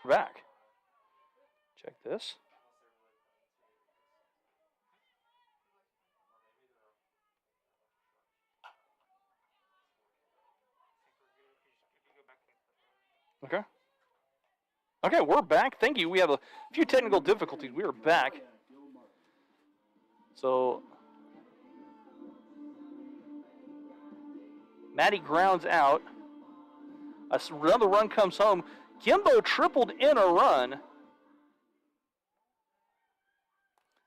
We're back. Check this. Okay. Okay, we're back. Thank you. We have a few technical difficulties. We are back. So, Maddie grounds out. Another run comes home. Kimbo tripled in a run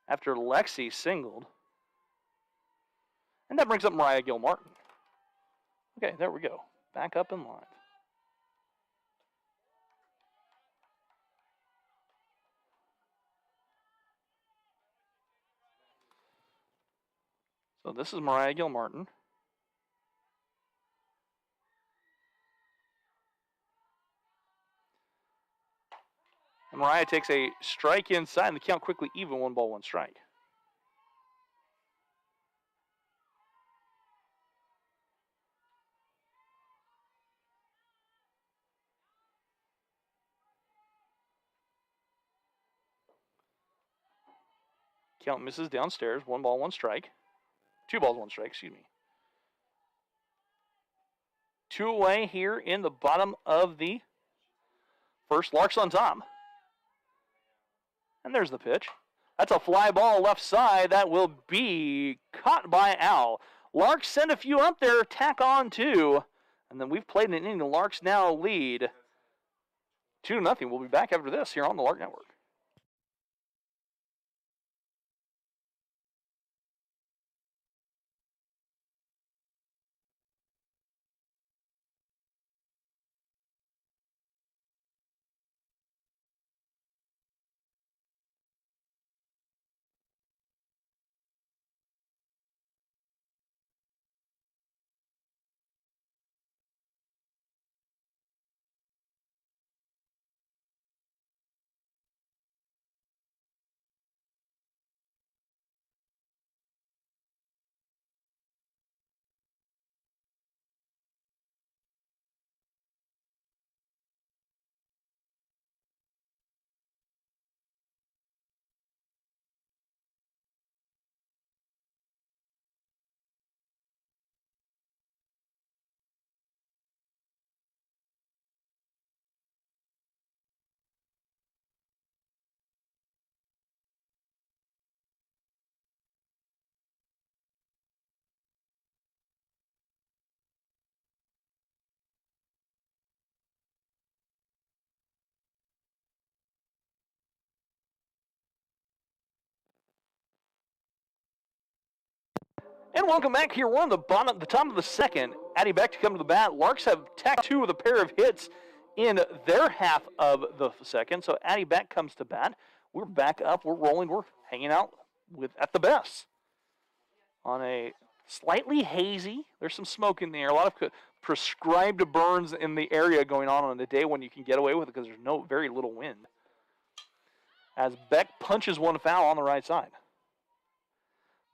after Lexi singled. And that brings up Mariah Gilmartin. Okay, there we go. Back up in line. So this is Mariah Gilmartin. And Mariah takes a strike inside, and the count quickly even, 1-1 strike. Count misses downstairs, 1-1 strike. 2-1 strike, excuse me. 2 away here in the bottom of the first. Lark's on top. And there's the pitch. That's a fly ball left side. That will be caught by Al. Larks send a few up there, tack on 2. And then we've played an inning. The Larks now lead 2-0. We'll be back after this here on the Lark Network. And welcome back here. We're on the top of the second. Addie Beck to come to the bat. Larks have tacked 2 with a pair of hits in their half of the second. So Addie Beck comes to bat. We're back up. We're rolling. We're hanging out at the best on a slightly hazy. There's some smoke in the air. A lot of prescribed burns in the area going on a day when you can get away with it because there's very little wind. As Beck punches one foul on the right side.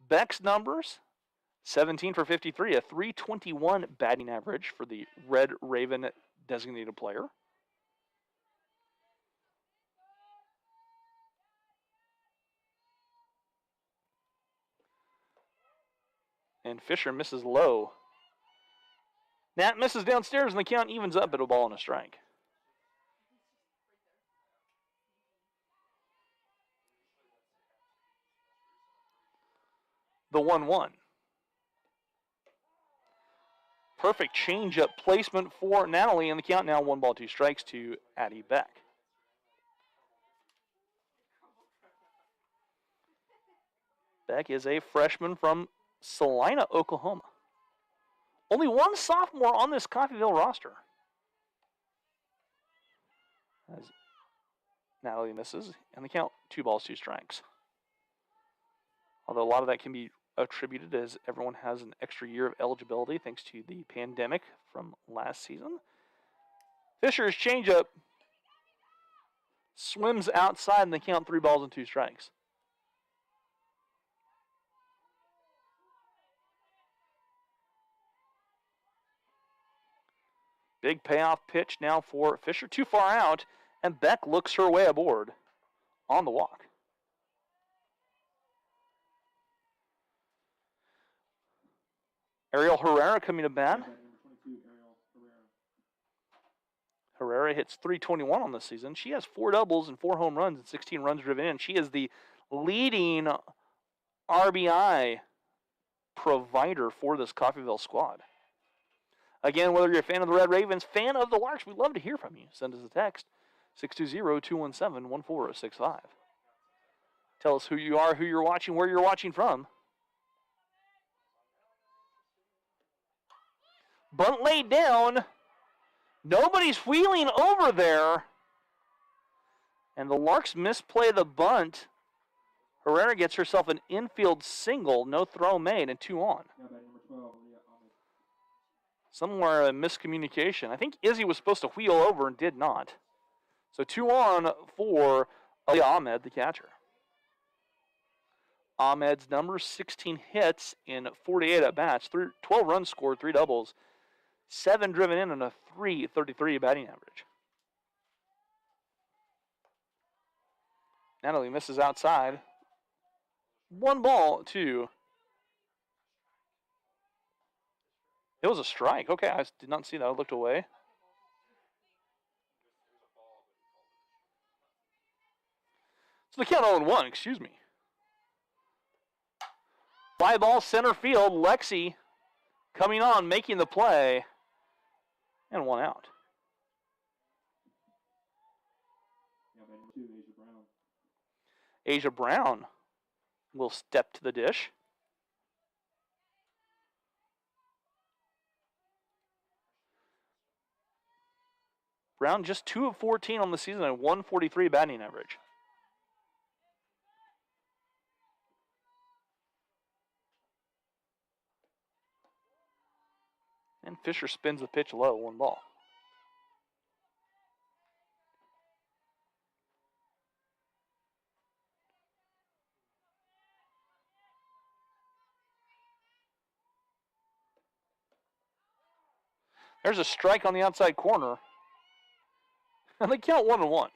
Beck's numbers: 17 for 53, a .321 batting average for the Red Raven designated player. And Fisher misses low. Nat misses downstairs, and the count evens up at a ball and a strike. The 1-1. Perfect changeup placement for Natalie, and the count now 1-2 strikes to Addie Beck. Beck is a freshman from Salina, Oklahoma. Only one sophomore on this Coffeyville roster. As Natalie misses, and the count 2-2 strikes. Although a lot of that can be attributed as everyone has an extra year of eligibility thanks to the pandemic from last season. Fisher's changeup swims outside, and they count 3-2 strikes. Big payoff pitch now for Fisher. Too far out, And Beck looks her way aboard on the walk. Ariel Herrera coming to bat. Herrera hits .321 on this season. She has 4 doubles and 4 home runs and 16 runs driven in. She is the leading RBI provider for this Coffeyville squad. Again, whether you're a fan of the Red Ravens, fan of the Larks, we'd love to hear from you. Send us a text, 620-217-1465. Tell us who you are, who you're watching, where you're watching from. Bunt laid down. Nobody's wheeling over there. And the Larks misplay the bunt. Herrera gets herself an infield single, no throw made, and 2 on. Somewhere a miscommunication. I think Izzy was supposed to wheel over and did not. So 2 on for Ali Ahmed, the catcher. Ahmed's numbers, 16 hits in 48 at-bats, 12 runs scored, 3 doubles, 7 driven in, and a .333 batting average. Natalie misses outside. 1 ball, 2. It was a strike. Okay, I did not see that. I looked away. So the count 0-1, excuse me. Fly ball center field. Lexi coming on, making the play. And 1 out. Asia Brown will step to the dish. Brown just 2 of 14 on the season and 143 batting average. And Fisher spins the pitch low, 1 ball. There's a strike on the outside corner. And they count 1-1.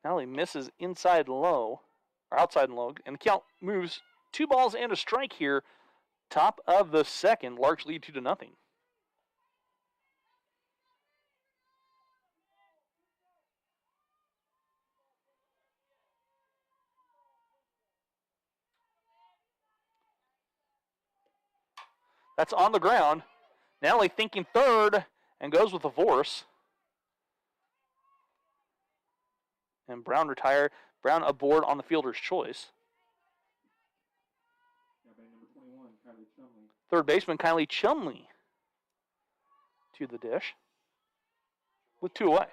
Now he misses inside low, or outside low, and the count moves 2 balls and a strike here. Top of the second, Larks lead 2-0. That's on the ground. Natalie thinking third and goes with a force. And Brown retired. Brown aboard on the fielder's choice. Third baseman Kylie Chumley to the dish with 2 away.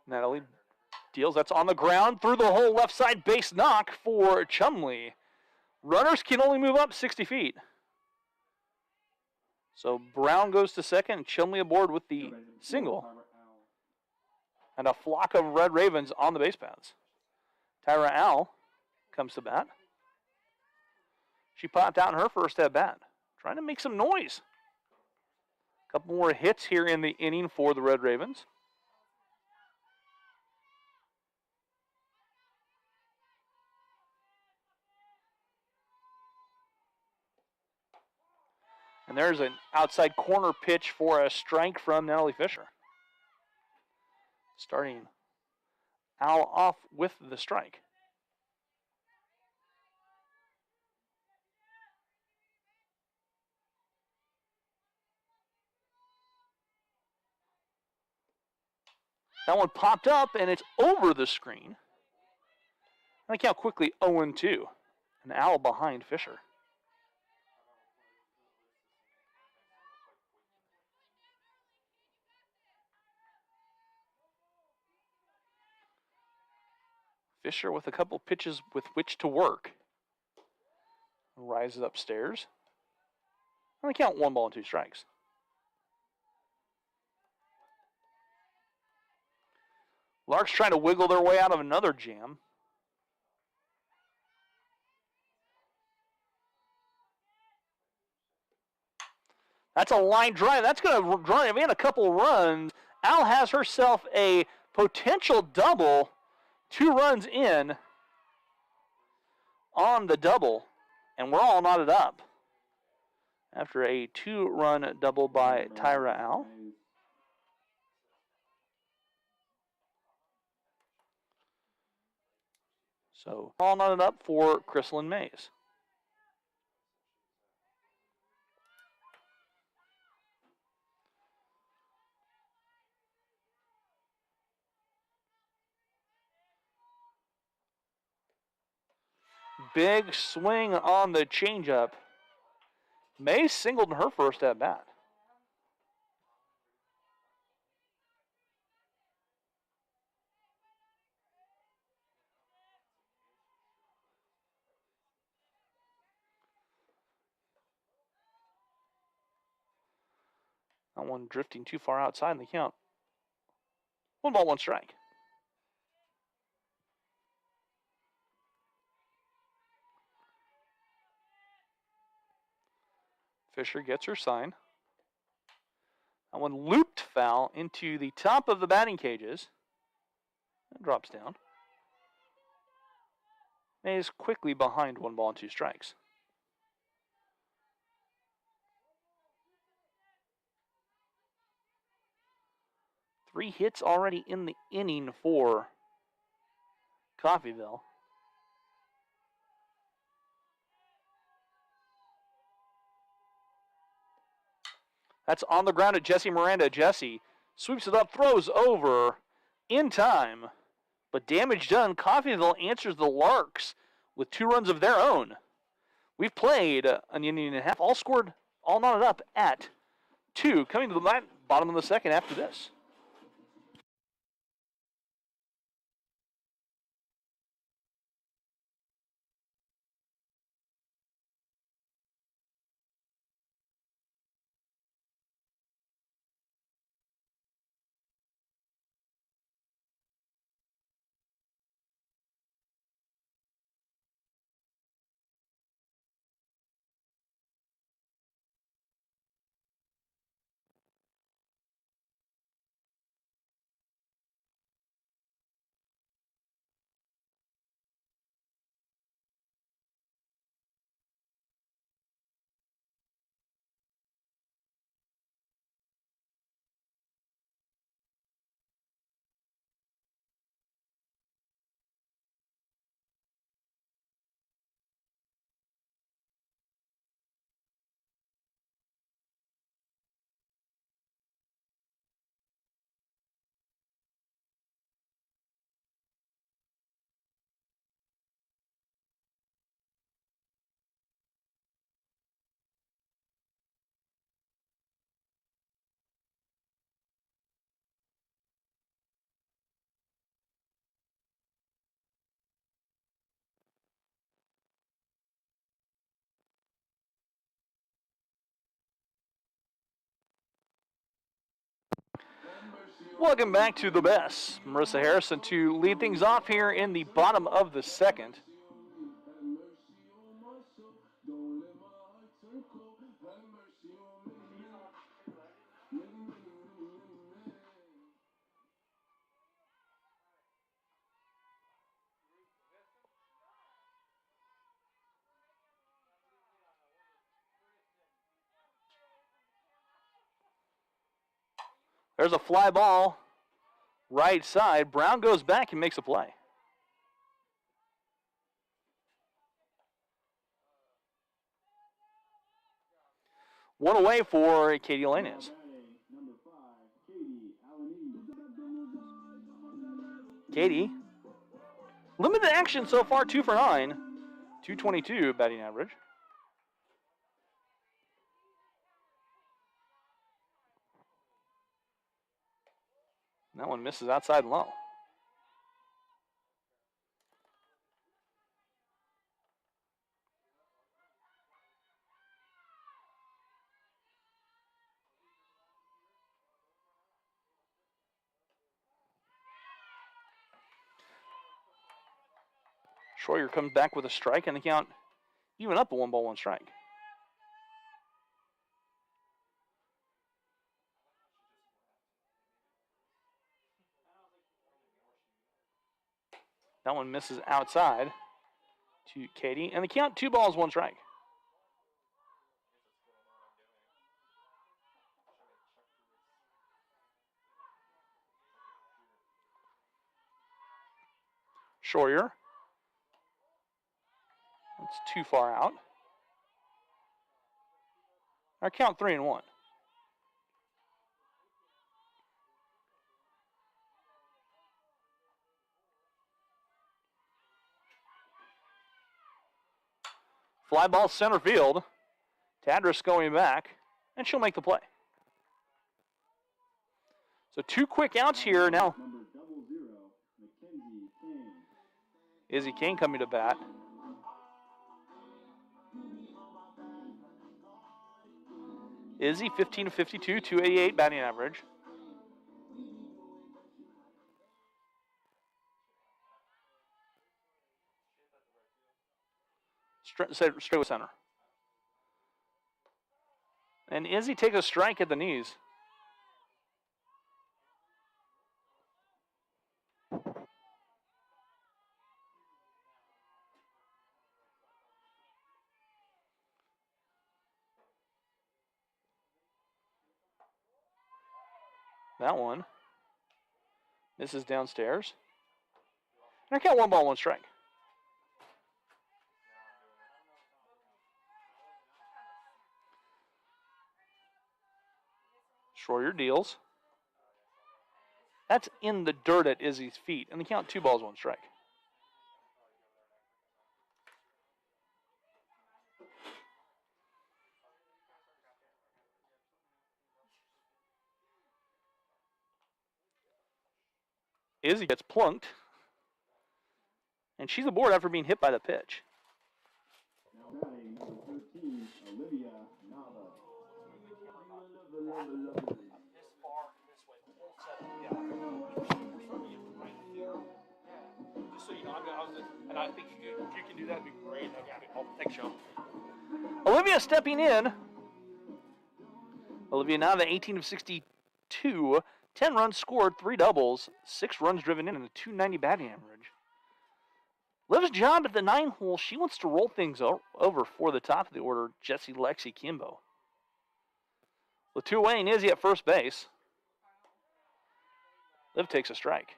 Natalie deals. That's on the ground through the whole left side base knock for Chumley. Runners can only move up 60 feet. So Brown goes to second and Chumley aboard with the single. And a flock of Red Ravens on the base paths. Tyra Al comes to bat. She popped out in her first at bat, trying to make some noise. A couple more hits here in the inning for the Red Ravens. And there's an outside corner pitch for a strike from Natalie Fisher. Starting Al off with the strike. That one popped up and it's over the screen. I count quickly 0-2. And Al behind Fisher. Fisher with a couple pitches with which to work. Rises upstairs. I'm going to count 1 ball and 2 strikes. Larks trying to wiggle their way out of another jam. That's a line drive. That's going to drive in a couple runs. Al has herself a potential double. 2 runs in on the double. And we're all knotted up after a 2-run double by Tyra Al. So all knotted up for Chrysalyn Mays. Big swing on the changeup. Mays singled in her first at bat. That one drifting too far outside in the count. 1 ball, 1 strike. Fisher gets her sign. That one looped foul into the top of the batting cages. And drops down. Mays quickly behind 1 ball and 2 strikes. Three hits already in the inning for Coffeyville. That's on the ground at Jesse Miranda. Jesse sweeps it up, throws over in time. But damage done. Coffeyville answers the Larks with 2 runs of their own. We've played an inning and a half, all scored, all knotted up at 2. Coming to the bottom of the second after this. Welcome back to the best. Marissa Harrison to lead things off here in the bottom of the second. There's a fly ball, right side. Brown goes back and makes a play. One away for Katie Alanis. Katie, limited action so far, 2 for 9, 222 batting average. That one misses outside and low. Schroyer comes back with a strike, and the count even up a 1-1 strike. That one misses outside to Katie, and the count 2-1 strike. Schroyer. That's too far out. Our count 3-1. Fly ball center field. Tadris going back, and she'll make the play. So 2 quick outs here now. Izzy King coming to bat. Izzy 15 of 52, 288 batting average. Straight with center. And Izzy takes a strike at the knees. That one misses downstairs. And I count 1-1 strike. Schroyer deals. That's in the dirt at Izzy's feet, and the count 2-1 strike. Izzy gets plunked, and she's aboard after being hit by the pitch. Just so you know, and I think if you can do that, it'd be great. Thanks, Sean. Olivia stepping in. Olivia Nava, 18 of 62, 10 runs scored, 3 doubles, 6 runs driven in, and a 290 batting average. Liv's job at the 9 hole, she wants to roll things over for the top of the order, Jessie Lexi Kimbo. With 2 away and Izzy at first base. Liv takes a strike.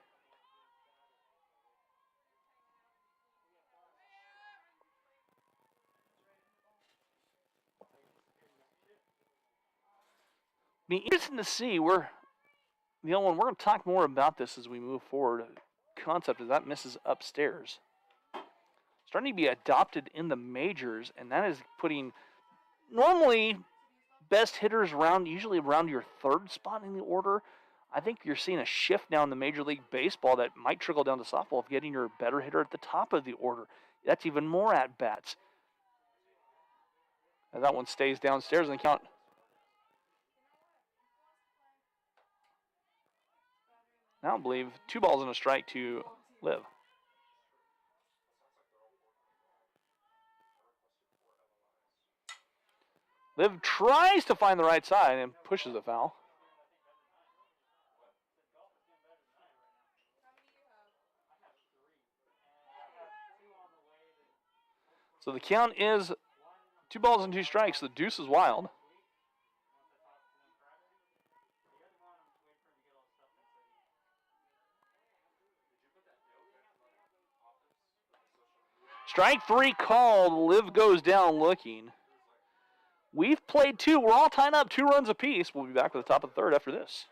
Be interesting to see where the other one. We're going to talk more about this as we move forward. Concept is that misses upstairs. Starting to be adopted in the majors, and that is putting normally best hitters usually around your 3rd spot in the order. I think you're seeing a shift now in the Major League Baseball that might trickle down to softball of getting your better hitter at the top of the order. That's even more at bats. And that one stays downstairs and the count. Now I believe 2-2 and a strike to Liv. Liv tries to find the right side and pushes the foul. So the count is 2-2 strikes. The deuce is wild. Strike 3 called. Liv goes down looking. We've played 2. We're all tied up 2 runs apiece. We'll be back with the top of the 3rd after this.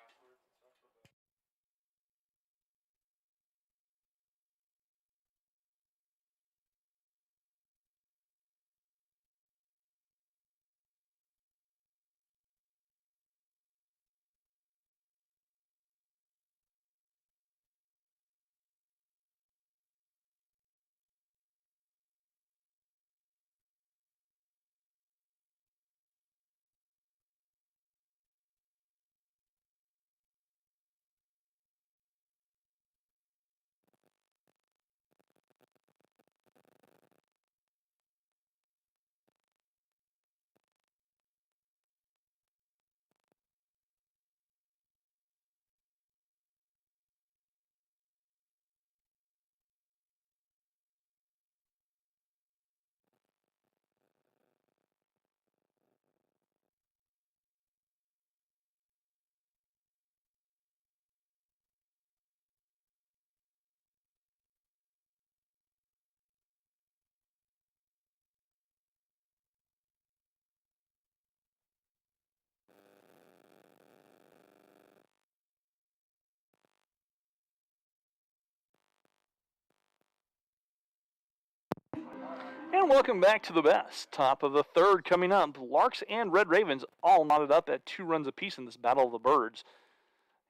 And welcome back to the best. Top of the third coming up. Larks and Red Ravens all knotted up at 2 runs apiece in this Battle of the Birds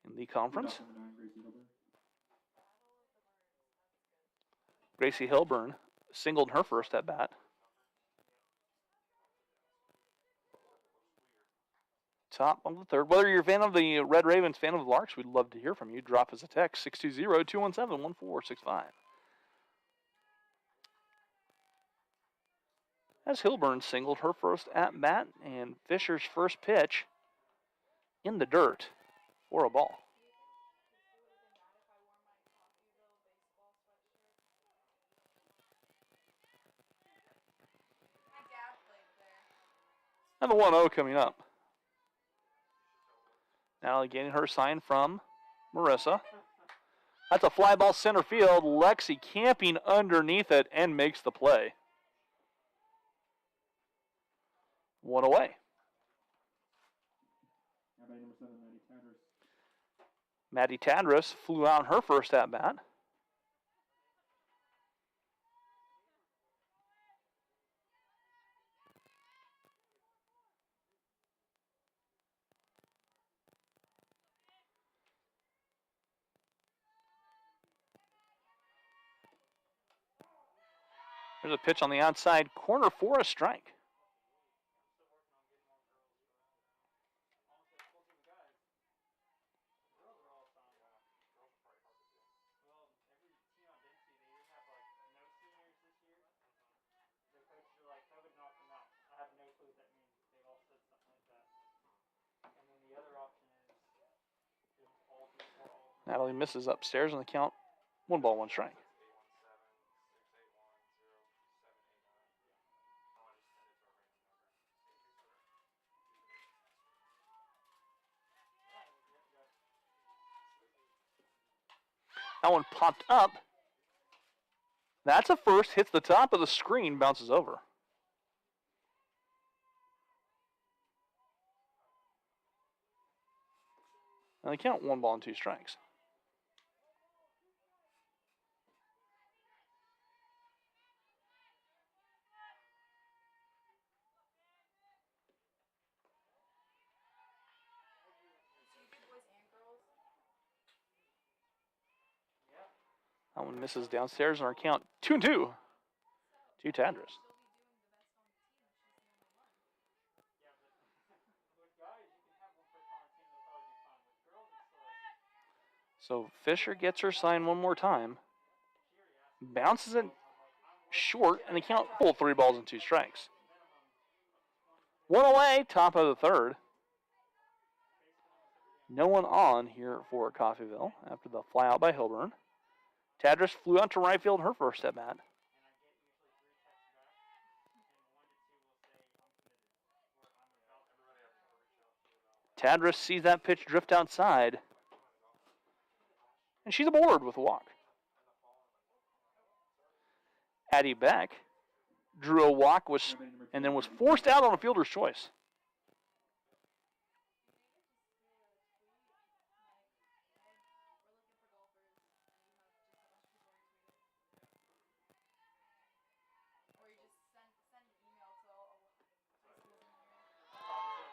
in the conference. Gracie Hilburn singled her first at bat. Top of the third. Whether you're a fan of the Red Ravens, fan of the Larks, we'd love to hear from you. Drop us a text, 620-217-1465. As Hilburn singled her first at bat, and Fisher's first pitch in the dirt for a ball. And the 1-0 coming up. Now getting her sign from Marissa. That's a fly ball center field. Lexi camping underneath it and makes the play. 1 away. Maddie Tadris flew out her first at bat. There's a pitch on the outside corner for a strike. Natalie misses upstairs on the count. 1 ball, 1 strike. That one popped up. That's a first, hits the top of the screen, bounces over. And they count 1 ball and 2 strikes. That one misses downstairs on our count. 2-2. 2 Tadris. So Fisher gets her sign 1 more time. Bounces it short, and they count full 3 balls and 2 strikes. 1 away, top of the third. No one on here for Coffeyville after the fly out by Hilburn. Tadris flew out to right field her first at bat. Tadris sees that pitch drift outside. And she's aboard with a walk. Addie Beck drew a walk and then was forced out on a fielder's choice.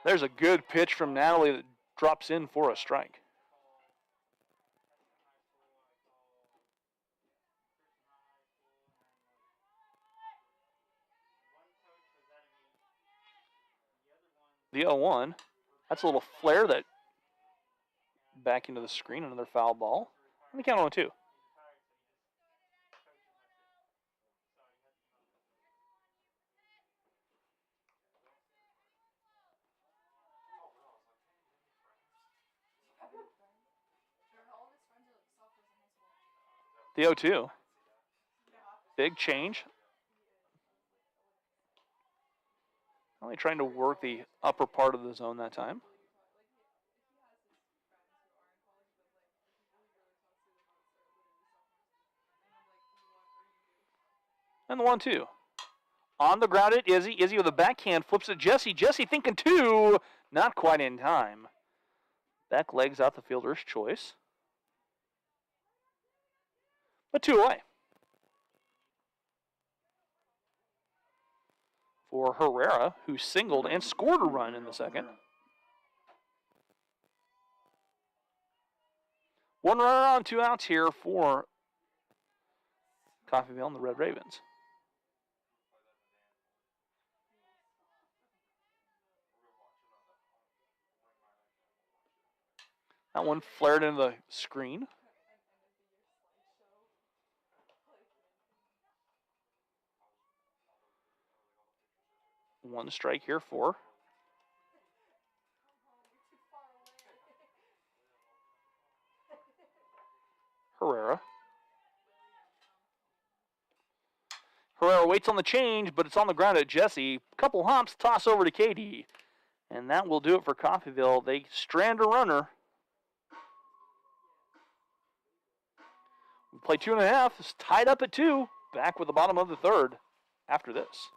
There's a good pitch from Natalie that drops in for a strike. The 0-1. That's a little flare that back into the screen, another foul ball. And the count on 2. The 0-2. Big change. Only trying to work the upper part of the zone that time. And the 1-2. On the ground at Izzy. Izzy with a backhand flips it Jesse. Jesse thinking 2. Not quite in time. Beck legs out the fielder's choice. But 2 away. for Herrera, who singled and scored a run in the second. One runner on, 2 outs here for Coffeyville and the Red Ravens. That one flared into the screen. One strike here for Herrera. Herrera waits on the change, but it's on the ground at Jesse. Couple hops, toss over to KD. And that will do it for Coffeyville. They strand a runner. We play 2.5. It's tied up at 2. Back with the bottom of the third after this.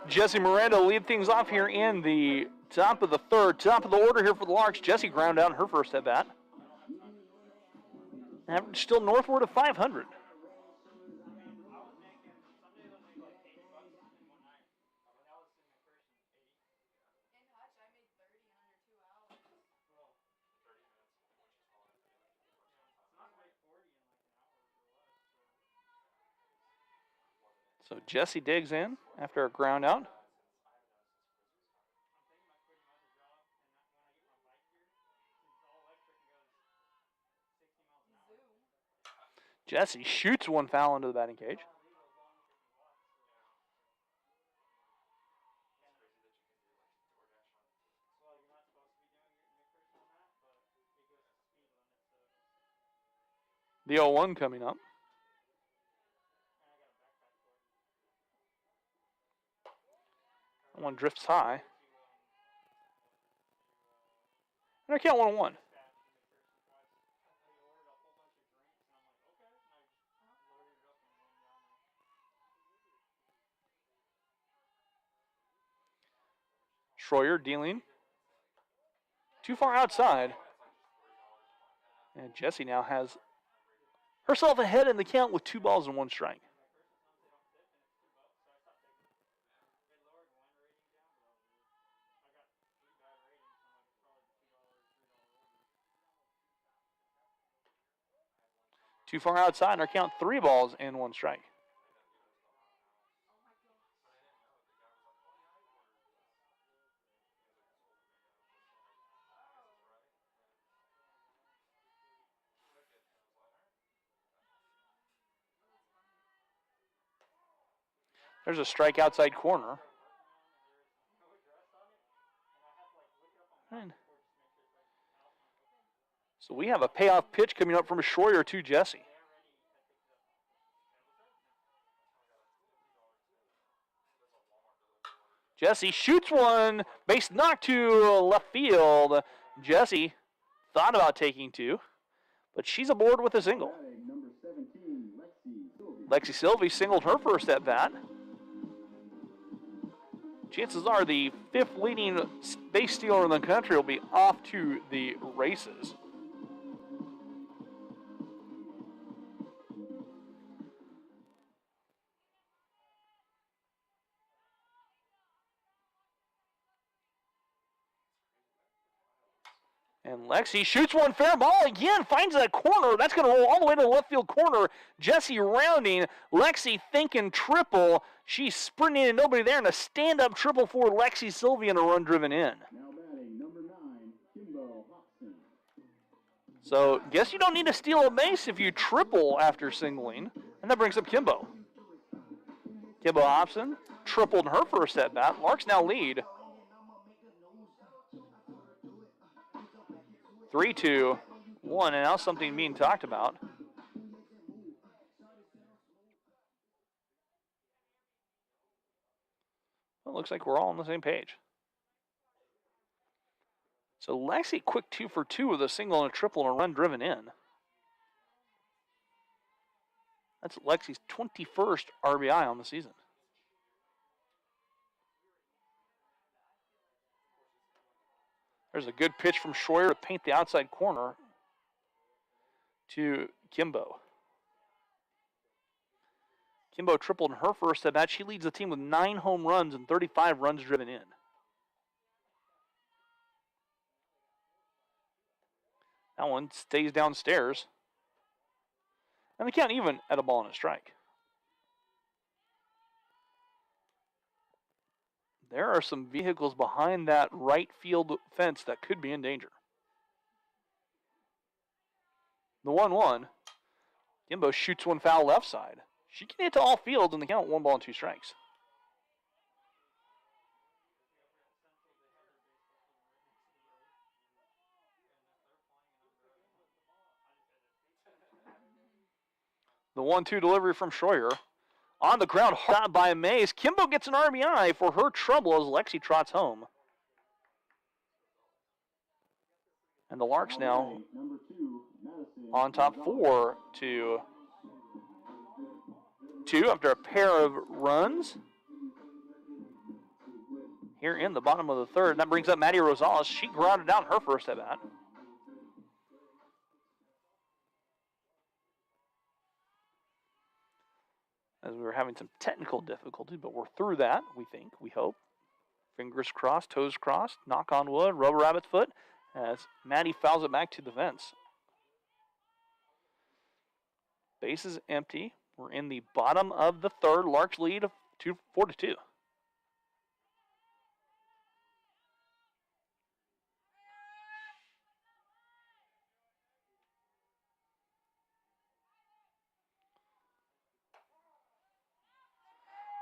Jesse Miranda lead things off here in the top of the third. Top of the order here for the Larks. Jesse ground out her first at bat. Average still northward of 500. So Jesse digs in after a ground out. Jesse shoots one foul into the batting cage. The 0-1 coming up. That one drifts high. And I count 1-1. Schroyer dealing. Too far outside. And Jesse now has herself ahead in the count with 2 balls and 1 strike. Too far outside, and our count 3 balls and 1 strike. There's a strike outside corner. And so we have a payoff pitch coming up from Schroyer to Jesse. Jesse shoots one, base knock to left field. Jesse thought about taking 2, but she's aboard with a single. Lexi Sylvie singled her first at bat. Chances are the 5th leading base stealer in the country will be off to the races. And Lexi shoots one fair ball again, finds that corner. That's going to roll all the way to the left field corner. Jesse rounding. Lexi thinking triple. She's sprinting and nobody there, and a stand-up triple for Lexi Sylvia and a run driven in. Now batting number 9, Kimbo Hesston. So guess you don't need to steal a base if you triple after singling. And that brings up Kimbo. Kimbo Hobson tripled her first at bat. Larks now lead 3-2-1, and now something being talked about. Well, it looks like we're all on the same page. So Lexi quick 2 for 2 with a single and a triple and a run driven in. That's Lexi's 21st RBI on the season. There's a good pitch from Schroyer to paint the outside corner to Kimbo. Kimbo tripled in her first at bat. She leads the team with 9 home runs and 35 runs driven in. That one stays downstairs. And they count even at a ball and a strike. There are some vehicles behind that right field fence that could be in danger. The 1-1. Kimbo shoots one foul left side. She can hit to all fields and they count 1 ball and 2 strikes. The 1-2 delivery from Schroyer. On the ground, hard by Mays. Kimbo gets an RBI for her trouble as Lexi trots home. And the Larks now on top 4-2 after a pair of runs here in the bottom of the third. That brings up Maddie Rosales. She grounded out her first at bat. As we were having some technical difficulty, but we're through that, we think, we hope. Fingers crossed, toes crossed, knock on wood, rubber rabbit foot, as Maddie fouls it back to the fence. Base is empty. We're in the bottom of the third. Larks lead of 4-2.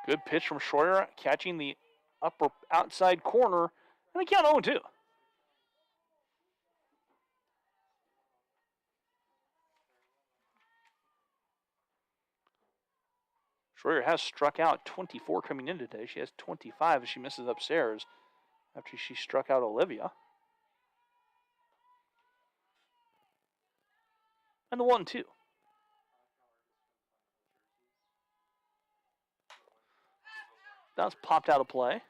Good pitch from Schroyer, catching the upper outside corner, and they count 0-2. Schroyer has struck out 24 coming in today. She has 25 as she misses upstairs after she struck out Olivia. And the 1-2. That's popped out of play.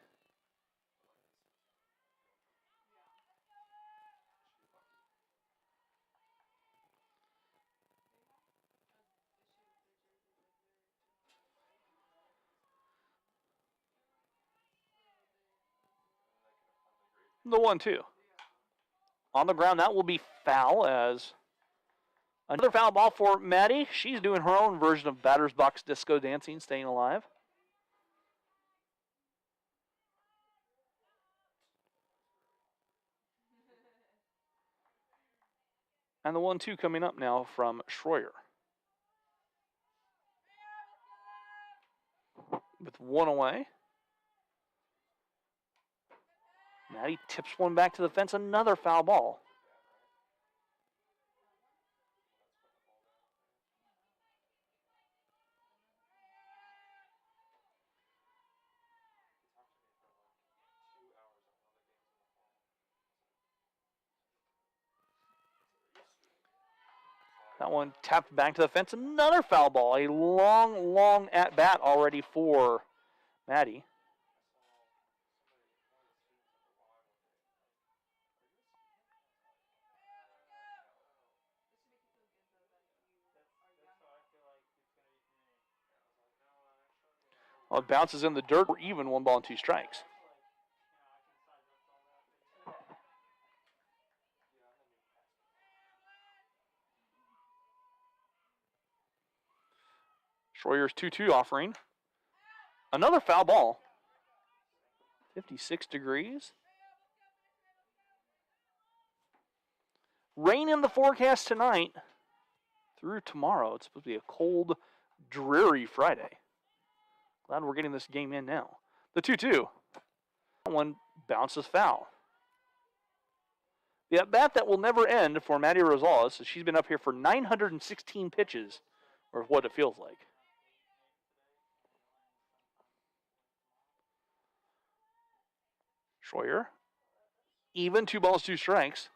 The 1-2. On the ground, that will be foul as another foul ball for Maddie. She's doing her own version of batter's box disco dancing, staying alive. And the 1-2 coming up now from Schroyer. With one away. Maddie tips one back to the fence, another foul ball. That one tapped back to the fence, another foul ball. A long, long at-bat already for Maddie. Well, it bounces in the dirt. We're even, 1 ball and 2 strikes. Schroyer's 2-2 offering. Another foul ball. 56 degrees. Rain in the forecast tonight through tomorrow. It's supposed to be a cold, dreary Friday. Glad we're getting this game in now. The 2-2. That one bounces foul. The at-bat that will never end for Maddie Rosales, so she's been up here for 916 pitches, or what it feels like. Schroyer, even 2 balls, 2 strikes.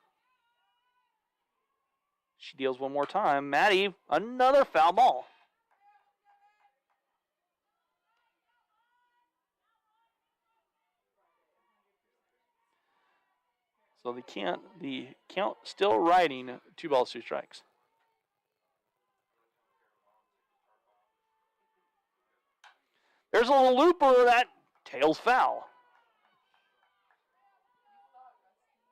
She deals one more time. Maddie, another foul ball. So the count still riding 2 balls, 2 strikes. There's a little looper that tails foul.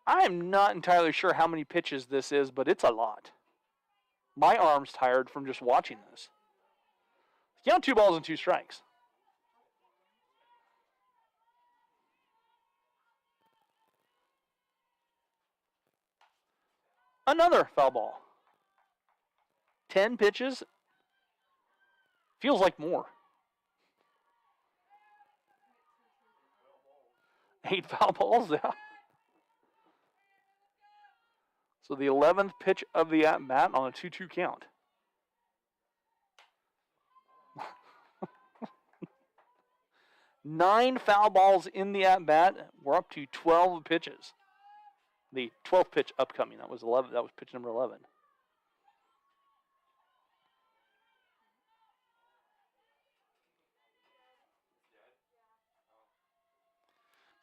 I'm not entirely sure how many pitches this is, but it's a lot. My arm's tired from just watching this. Count 2 balls and 2 strikes. Another foul ball. 10 pitches. Feels like more. 8 foul balls, yeah. So the 11th pitch of the at-bat on a 2-2 count. Nine foul balls in the at-bat. We're up to 12 pitches. The 12th pitch upcoming. That was 11. That was pitch number 11.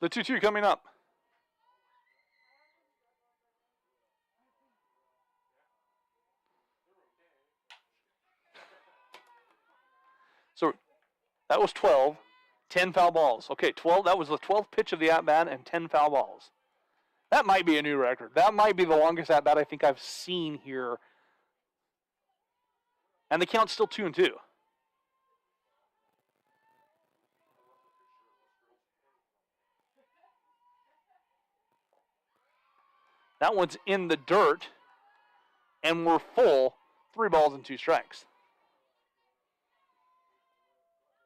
The 2-2 coming up. So that was 12. 10 foul balls. Okay, 12. That was the 12th pitch of the at-bat and 10 foul balls. That might be a new record. That might be the longest at-bat I think I've seen here. And the count's still 2-2. That one's in the dirt. And we're full. 3 balls and 2 strikes.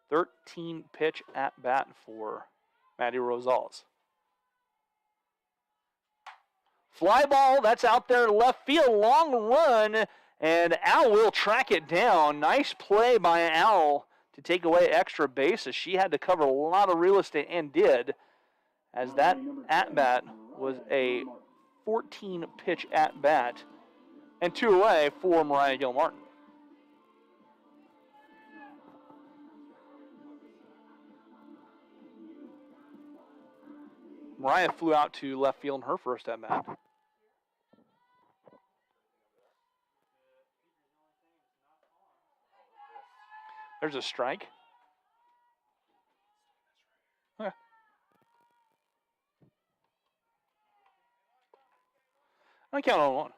13 pitch at bat for Maddie Rosales. Fly ball, that's out there left field, long run, and Al will track it down. Nice play by Al to take away extra bases. She had to cover a lot of real estate and did, as that at bat was a 14 pitch at bat and 2 away for Mariah Gilmartin. Mariah flew out to left field in her first at bat. There's a strike. Yeah. I count on 1.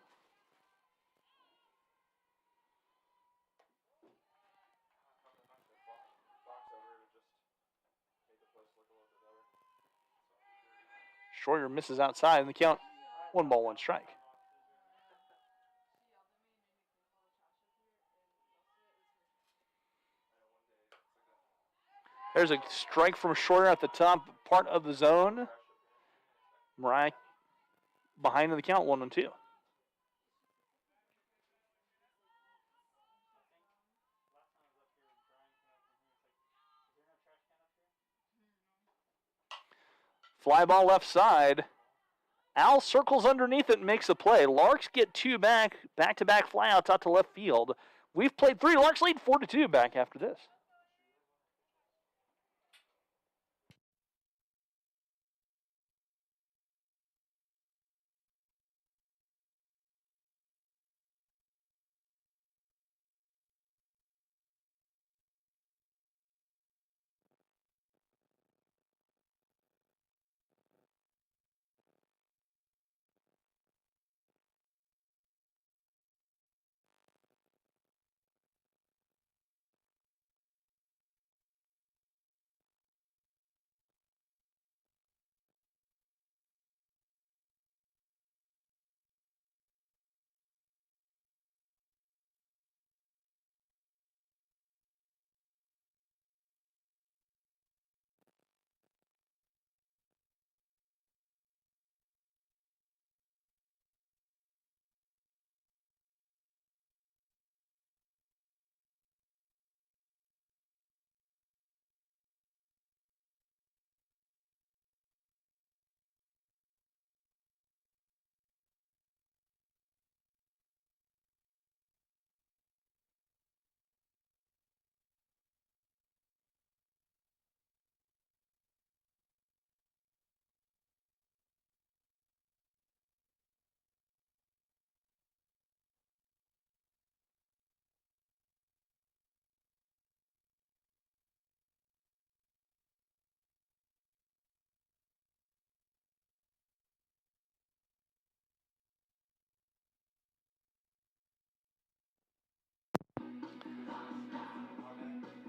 Schroyer misses outside, and the count 1 ball, 1 strike. There's a strike from Schroyer at the top part of the zone. Mariah behind in the count, 1-2. Fly ball left side. Al circles underneath it and makes a play. Larks get 2 back-to-back flyouts out to left field. We've played 3. Larks lead 4-2 back after this.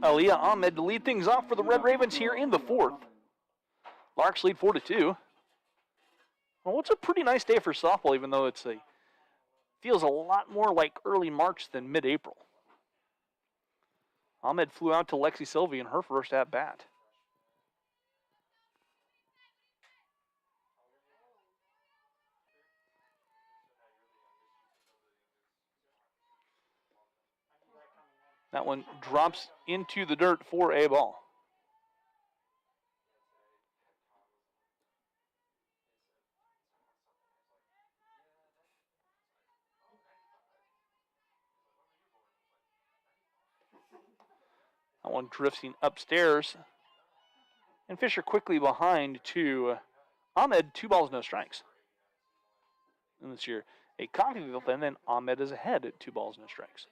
Aliyah Ahmed to lead things off for the Red Ravens here in the fourth. Larks lead 4-2. Well, it's a pretty nice day for softball, even though feels a lot more like early March than mid-April. Ahmed flew out to Lexi Sylvie in her first at-bat. That one drops into the dirt for a ball. That one drifting upstairs. And Fisher quickly behind to Ahmed, 2 balls, no strikes. And this year, a Coffeyville fan, then Ahmed is ahead at 2 balls, no strikes.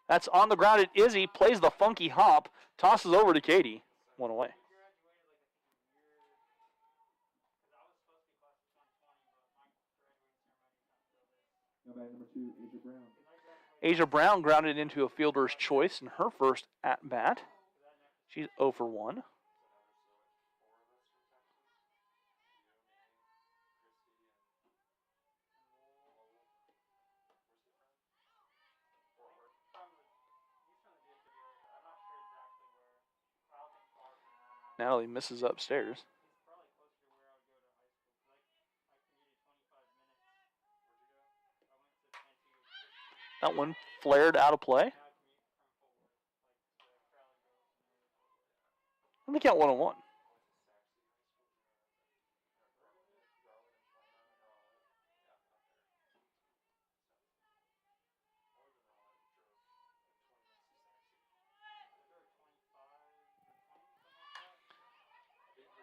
That's on the ground at Izzy, plays the funky hop, tosses over to Katie, 1 away. Number 2, Asia Brown. Asia Brown grounded into a fielder's choice in her first at-bat. She's 0 for 1. Natalie misses upstairs. That one flared out of play. And they count 1-1.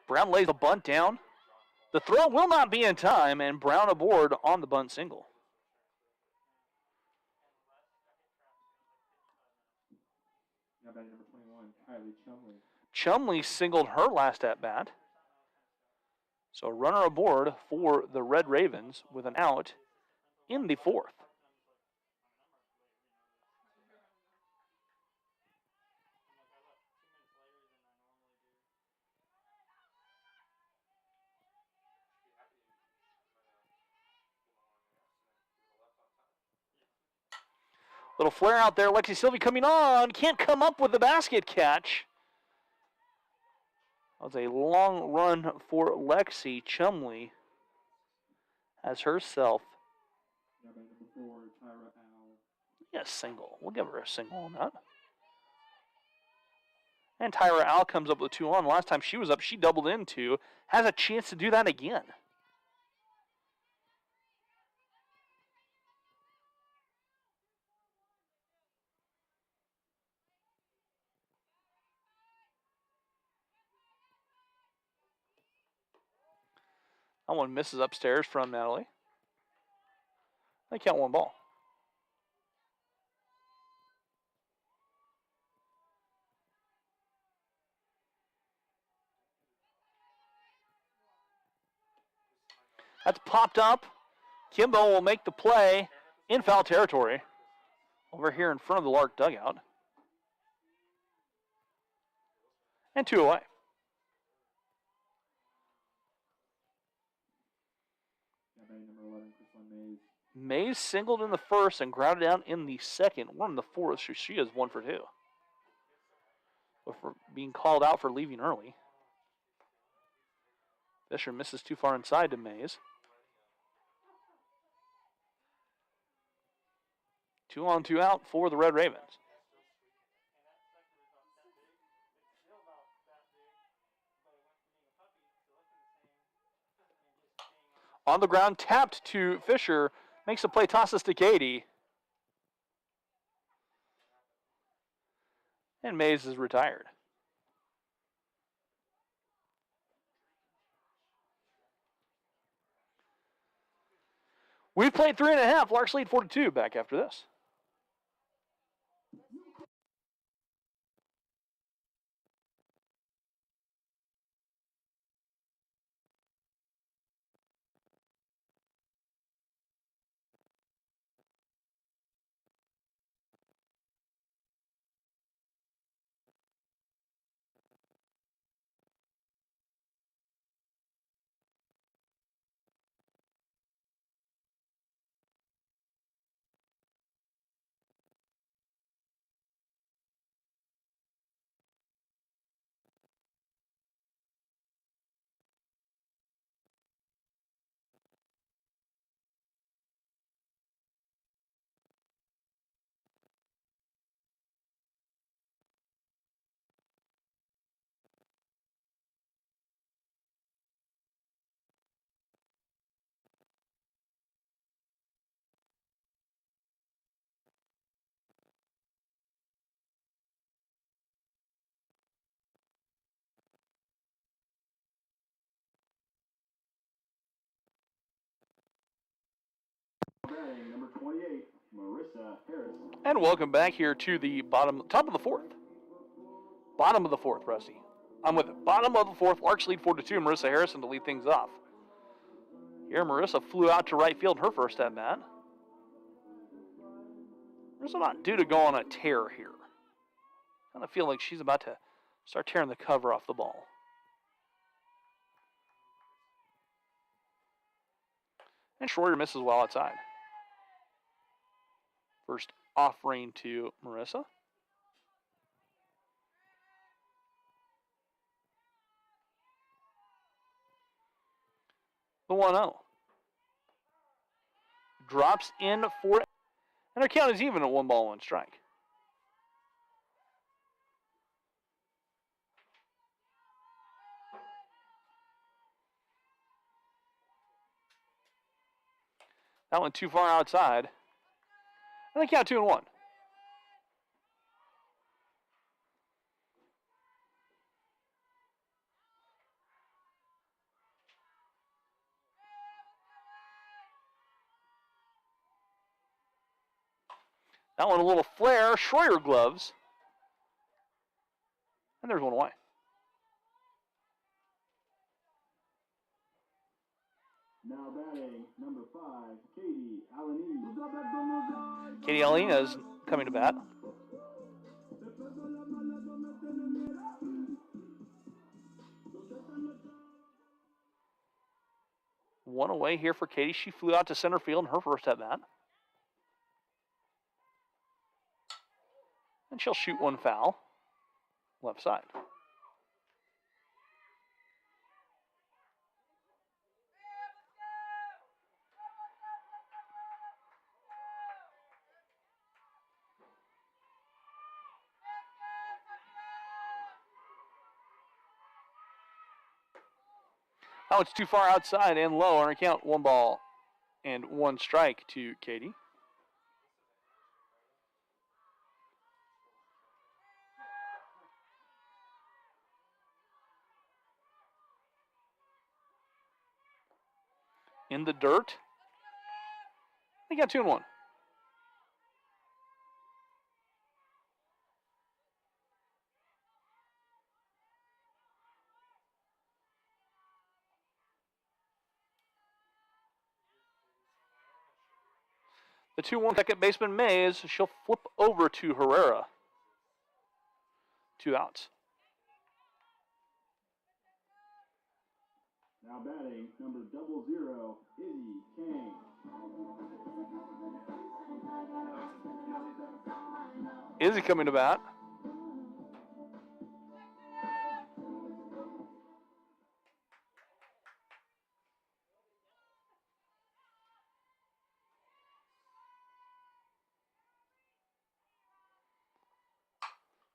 Brown lays the bunt down. The throw will not be in time, and Brown aboard on the bunt single. Now batting number 21, Kylie Chumley. Chumley singled her last at-bat. So a runner aboard for the Red Ravens with an out in the fourth. Little flare out there. Lexi Sylvie coming on. Can't come up with the basket catch. That was a long run for Lexi. Chumley has herself a single. We'll give her a single on that. And Tyra Al comes up with 2 on. Last time she was up, she doubled into. Has a chance to do that again. That one misses upstairs from Natalie. They count 1 ball. That's popped up. Kimbo will make the play in foul territory over here in front of the Lark dugout. And 2 away. Mays singled in the first and grounded out in the second. We're in the fourth, so she is 1 for 2. Before being called out for leaving early. Fisher misses too far inside to Mays. 2 on, 2 out for the Red Ravens. On the ground, tapped to Fisher. Makes the play, tosses to Katie. And Mays is retired. We've played 3.5. Larks lead 4-2. Back after this. batting, number 28, Marissa Harris. And welcome back here to the top of the fourth. Bottom of the fourth, Rusty. I'm with it. Bottom of the fourth. Larks lead 4-2. Marissa Harrison to lead things off. Here, Marissa flew out to right field in her first at bat. Marissa not due to go on a tear here. Kind of feel like she's about to start tearing the cover off the ball. And Schroeder misses well outside. First offering to Marissa. The 1-0. Drops in for it. And our count is even at 1 ball, 1 strike. That one too far outside. And the count 2-1. That one a little flare. Schroeder gloves. And there's one away. Now batting, number 5, Katie Alanese. Katie Alina is coming to bat. One away here for Katie. She flew out to center field in her first at bat. And she'll shoot one foul. Left side. That one's too far outside and low on her count. 1 ball and 1 strike to Katie. In the dirt. They got 2-1. The 2-1 second baseman Mays. She'll flip over to Herrera. 2 outs. Now batting, number 00, Izzy Kang. Izzy coming to bat.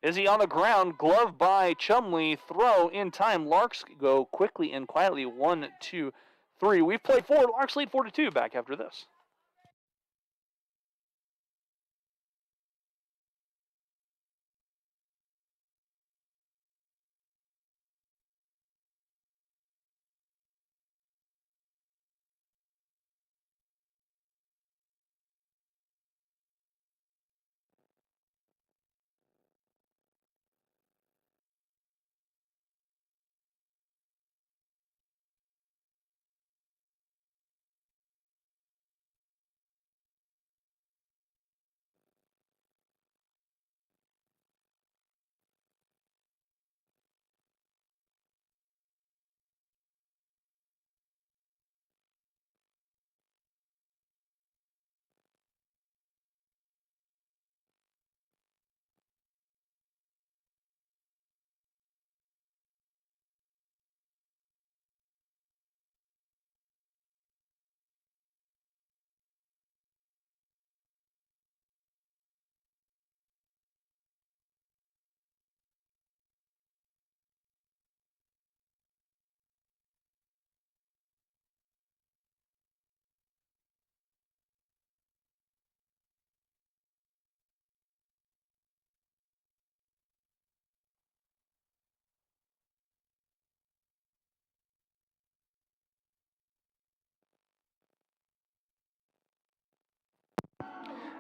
Izzy on the ground, glove by Chumley, throw in time. Larks go quickly and quietly, 1, 2, 3. We've played 4. Larks lead 4-2. Back after this.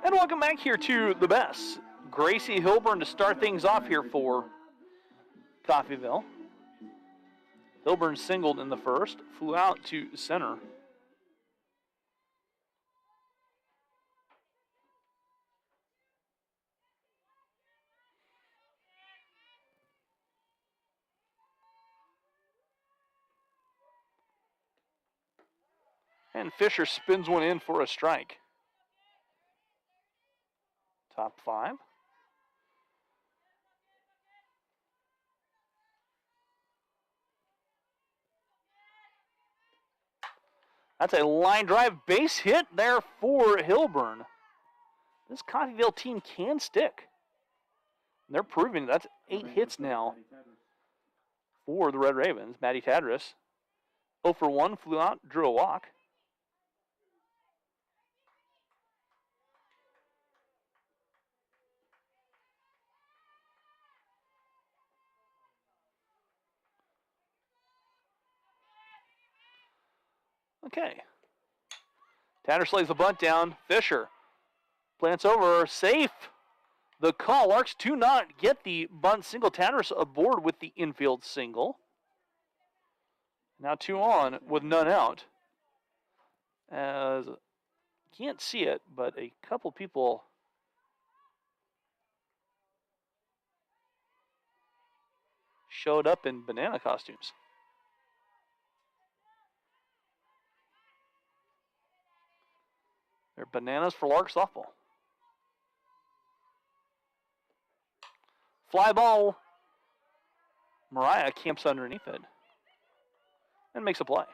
And welcome back here to the best. Gracie Hilburn to start things off here for Coffeyville. Hilburn singled in the first, flew out to center. And Fisher spins one in for a strike. Top 5. That's a line drive base hit there for Hilburn. This Coffeyville team can stick. And they're proving that's 8 hits now for the Red Ravens. Matty Tadris, 0 for 1, flew out, drew a walk. Okay. Tadris lays the bunt down. Fisher plants over, safe. The call. Larks do not get the bunt single. Tadris aboard with the infield single. Now 2 on with none out. As can't see it, but a couple people showed up in banana costumes. They're bananas for Lark softball. Fly ball. Mariah camps underneath it and makes a play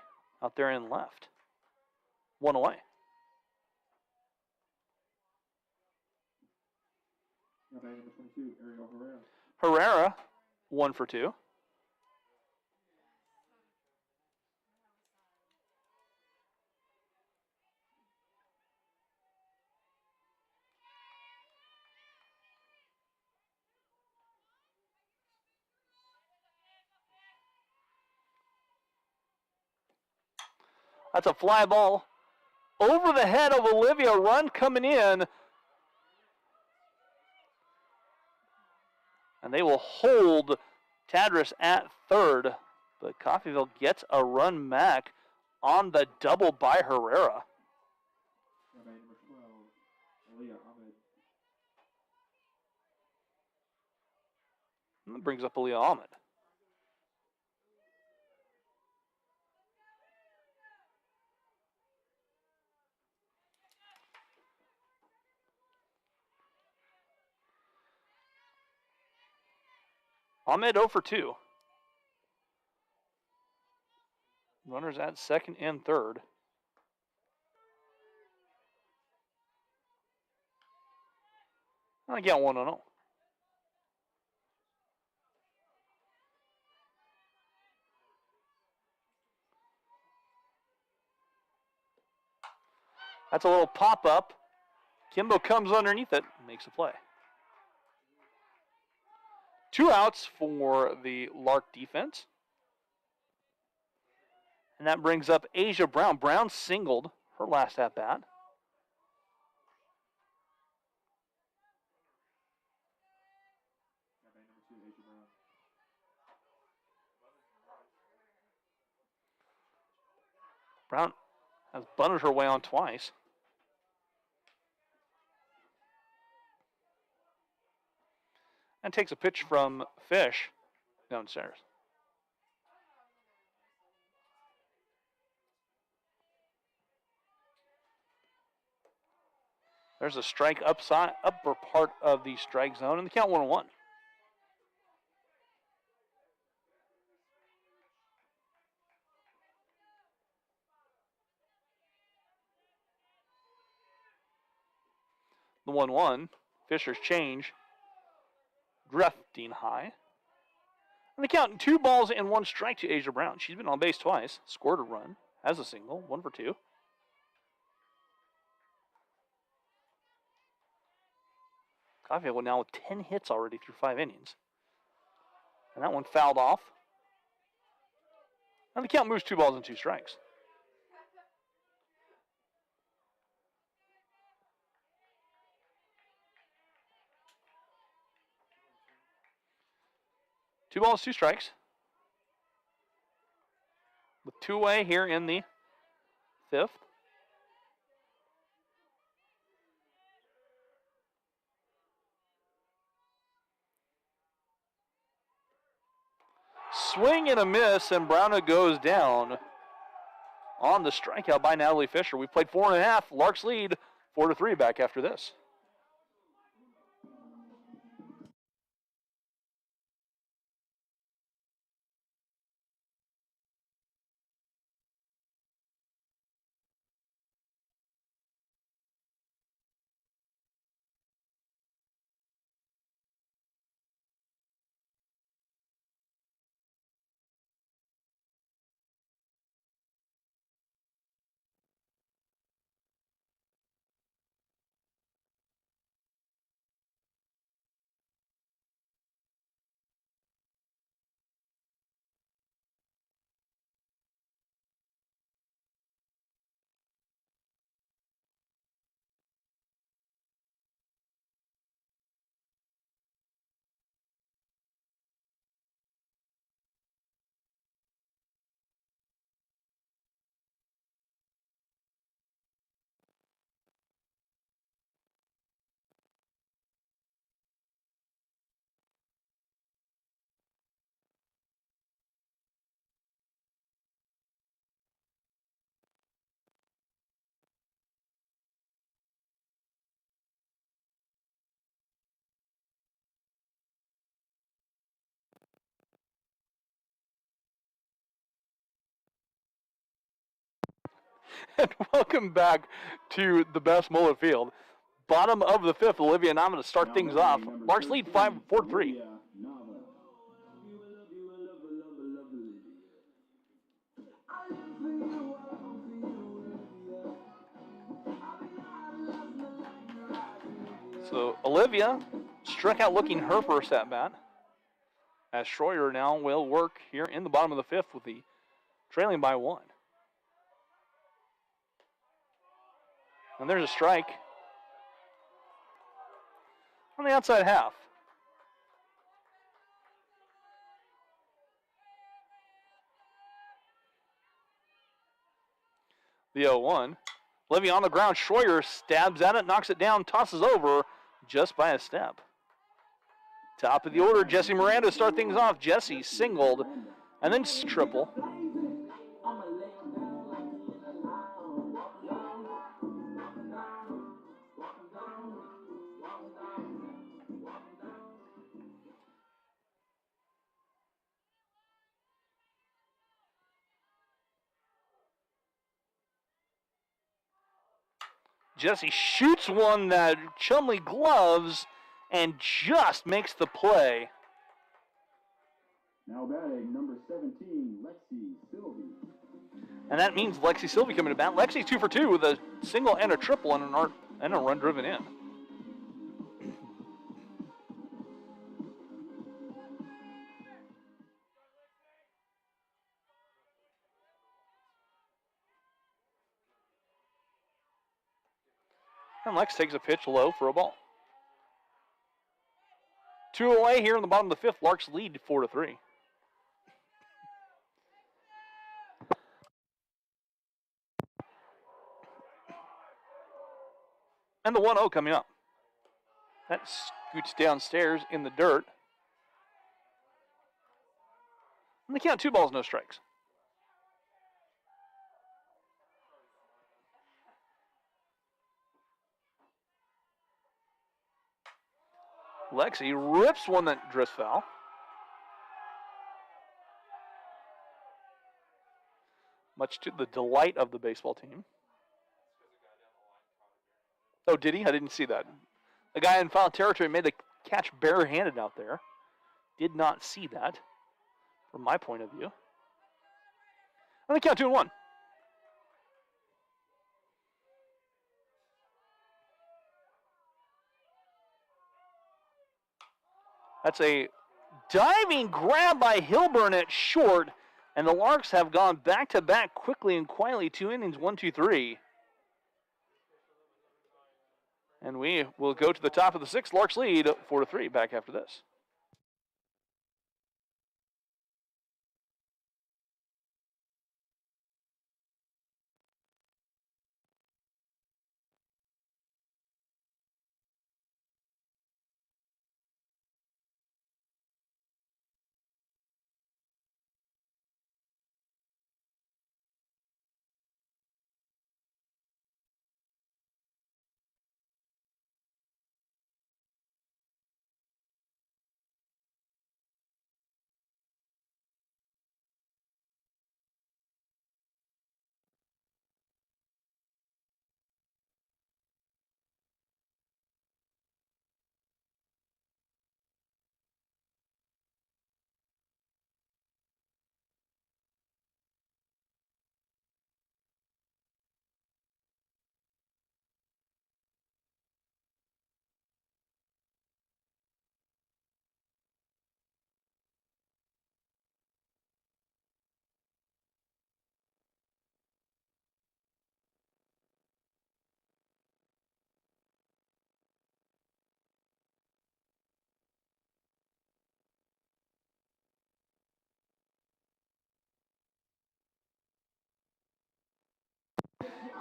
out there in left. 1 away. Number 22, Ariel Herrera. Herrera, 1 for 2. That's a fly ball over the head of Olivia. Run coming in. And they will hold Tadris at third. But Coffeyville gets a run back on the double by Herrera. Number 12, Aaliyah Ahmed. And that brings up Aaliyah Ahmed. Ahmed 0 for 2. Runners at second and third. And again, 1-0. That's a little pop-up. Kimbo comes underneath it and makes a play. 2 outs for the Lark defense. And that brings up Asia Brown. Brown singled her last at-bat. Number 2, Asia Brown. Brown has bunted her way on twice. And takes a pitch from Fish downstairs. There's a strike upper part of the strike zone, and the count 1-1. The 1-1, Fisher's change, drifting high. And the count 2 balls and 1 strike to Asia Brown. She's been on base twice, scored a run, has a single, 1 for 2. Coffeyville now with 10 hits already through 5 innings. And that one fouled off. And the count moves 2 balls and 2 strikes. 2 balls, 2 strikes. With 2 away here in the 5th. Swing and a miss, and Brownwood goes down on the strikeout by Natalie Fisher. We played 4.5. Larks lead 4-3 back after this. And welcome back to the best mullet field. Bottom of the 5th, Olivia Nava to start things off. Larks lead 4-3. So Olivia struck out looking her first at bat. As Schroyer now will work here in the bottom of the 5th with the trailing by 1. And there's a strike on the outside half. The 0-1. Olivia on the ground. Schroyer stabs at it, knocks it down, tosses over just by a step. Top of the order, Jesse Miranda start things off. Jesse singled and then triple. Jesse shoots one that Chumley gloves and just makes the play. Now batting, number 17, Lexi Sylvie. And that means Lexi Sylvie coming to bat. Lexi's 2 for 2 with a single and a triple and a run driven in. And Lex takes a pitch low for a ball. 2 away here in the bottom of the 5th. Larks lead 4-3. And the 1-0 coming up. That scoots downstairs in the dirt. And they count 2 balls, no strikes. Lexi rips one that drifts foul. Much to the delight of the baseball team. Oh, did he? I didn't see that. The guy in foul territory made the catch barehanded out there. Did not see that from my point of view. And they count 2-1. That's a diving grab by Hilburn at short, and the Larks have gone back-to-back quickly and quietly. 2 innings, 1, 2, 3. And we will go to the top of the 6th. Larks lead 4-3 back after this.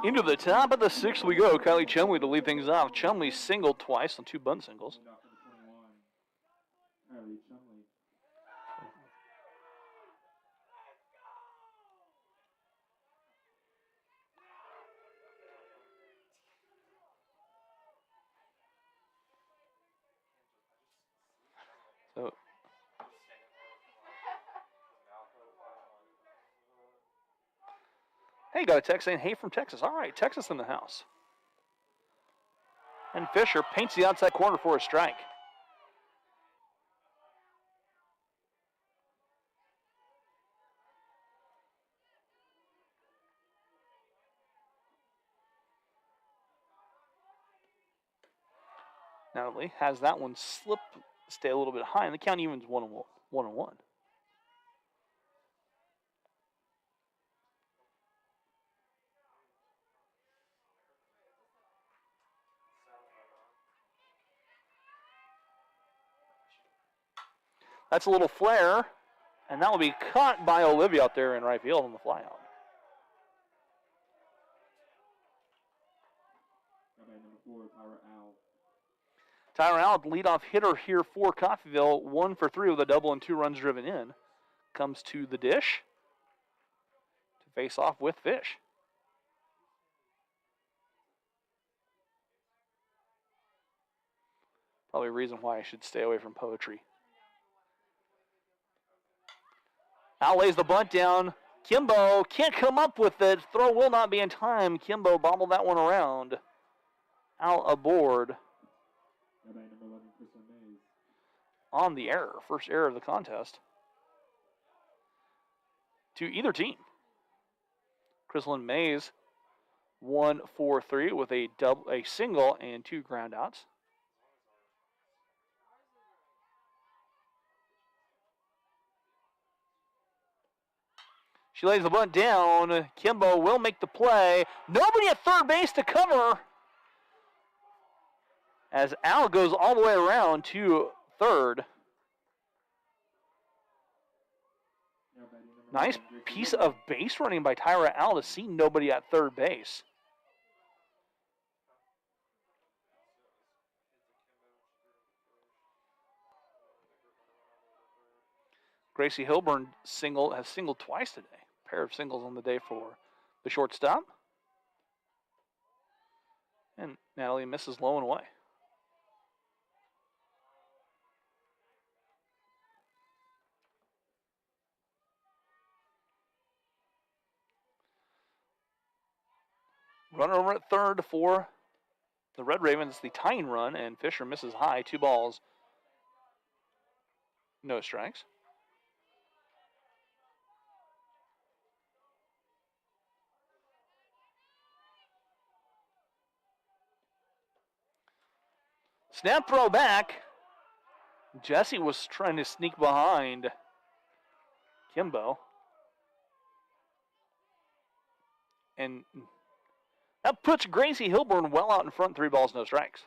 Into the top of the sixth we go. Kylie Chumley to lead things off. Chumley singled twice on 2 bunt singles. Lead off number 21, Kylie Chumley. So, hey, got a text saying, hey from Texas. All right, Texas in the house. And Fisher paints the outside corner for a strike. Natalie has that one slip, stay a little bit high, and the count evens 1-1. That's a little flare, and that will be caught by Olivia out there in right field on the flyout. Number 4, Tyra Owl. Tyra Owl, leadoff hitter here for Coffeyville, 1 for 3 with a double and 2 runs driven in. Comes to the dish to face off with Fish. Probably a reason why I should stay away from poetry. Al lays the bunt down. Kimbo can't come up with it. Throw will not be in time. Kimbo bobbled that one around. Al aboard. Number 11, Kristen Mays. On the error. First error of the contest. To either team. Chrislyn Mays 1 for 3 with a single and 2 ground outs. She lays the bunt down. Kimbo will make the play. Nobody at third base to cover. As Al goes all the way around to third. Nice piece of base running by Tyra Al to see nobody at third base. Gracie Hilburn has singled twice today. Pair of singles on the day for the shortstop. And Natalie misses low and away. Runner over at third for the Red Ravens, the tying run, and Fisher misses high. 2 balls, no strikes. Snap throw back. Jesse was trying to sneak behind Kimbo. And that puts Gracie Hilburn well out in front, 3 balls, no strikes.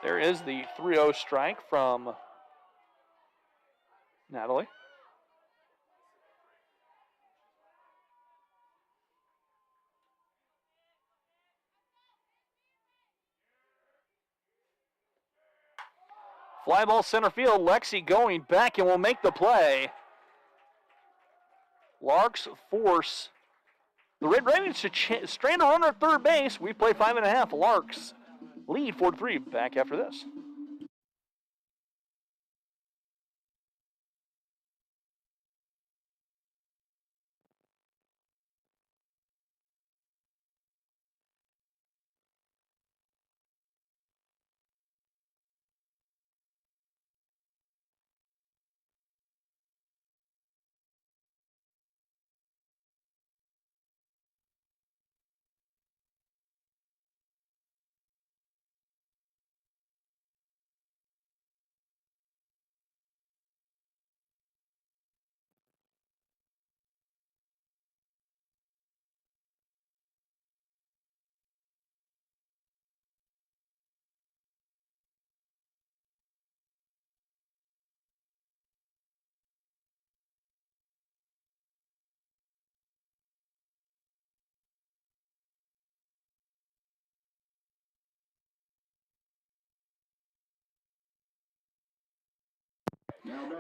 There is the 3-0 strike from Natalie. Fly ball center field. Lexi going back and will make the play. Larks force the Red Ravens to strand a runner at third base. We play 5.5. Larks lead 4-3. Back after this.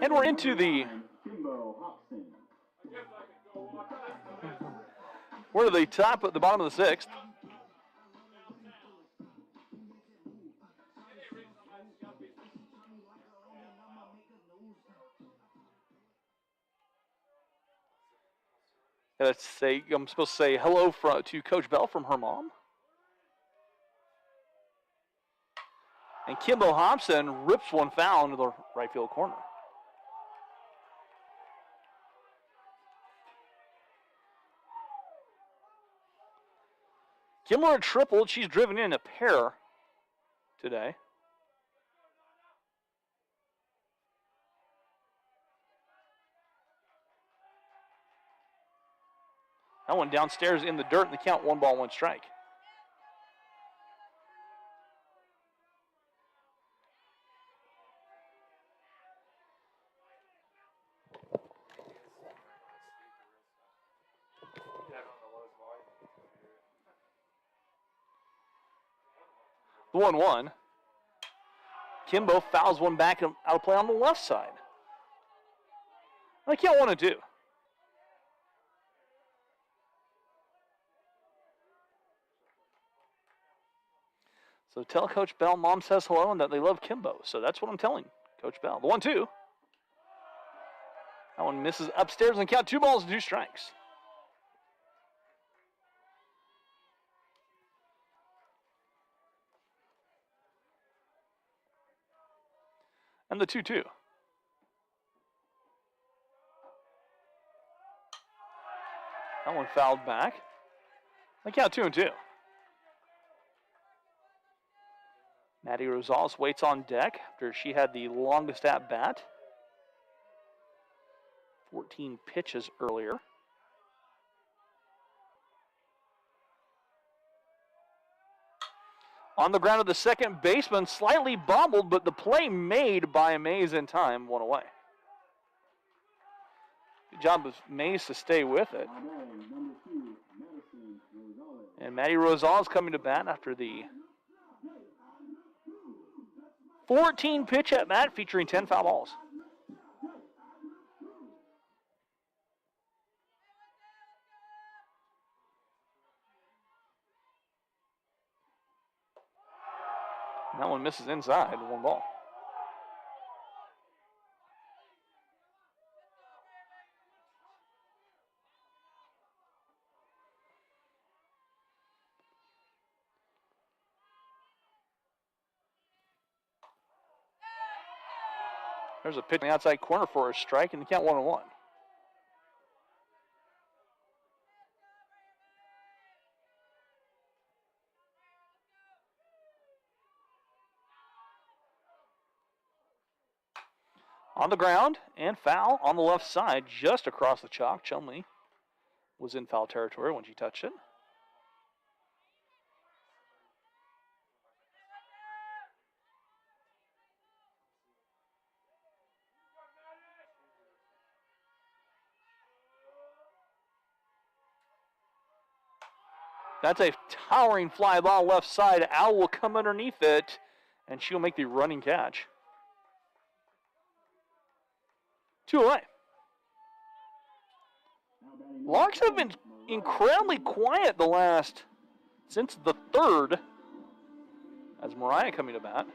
And we're into the the bottom of the 6th. I'm supposed to say hello to Coach Bell from her mom. And Kimbo Hobson rips one foul into the right field corner. Kimber tripled. She's driven in a pair today. That one downstairs in the dirt, and the count 1 ball, 1 strike. The 1-1. Kimbo fouls one back and out of play on the left side. The count 1-2. So tell Coach Bell Mom says hello and that they love Kimbo. So that's what I'm telling Coach Bell. The 1-2. That one misses upstairs and count 2 balls and 2 strikes. And the 2-2. That one fouled back. The count 2-2. Maddie Rosales waits on deck after she had the longest at bat. 14 pitches earlier. On the ground of the second baseman, slightly bobbled, but the play made by Mays in time, 1 away. Good job of Mays to stay with it. And Maddie Rosales coming to bat after the 14 pitch at bat featuring 10 foul balls. And that one misses inside, 1 ball. There's a pitch in the outside corner for a strike, and the count 1-1. On the ground and foul on the left side, just across the chalk. Chumley was in foul territory when she touched it. That's a towering fly ball left side. Al will come underneath it, and she'll make the running catch. 2 away. Larks have been incredibly quiet since the 3rd, as Mariah coming to bat.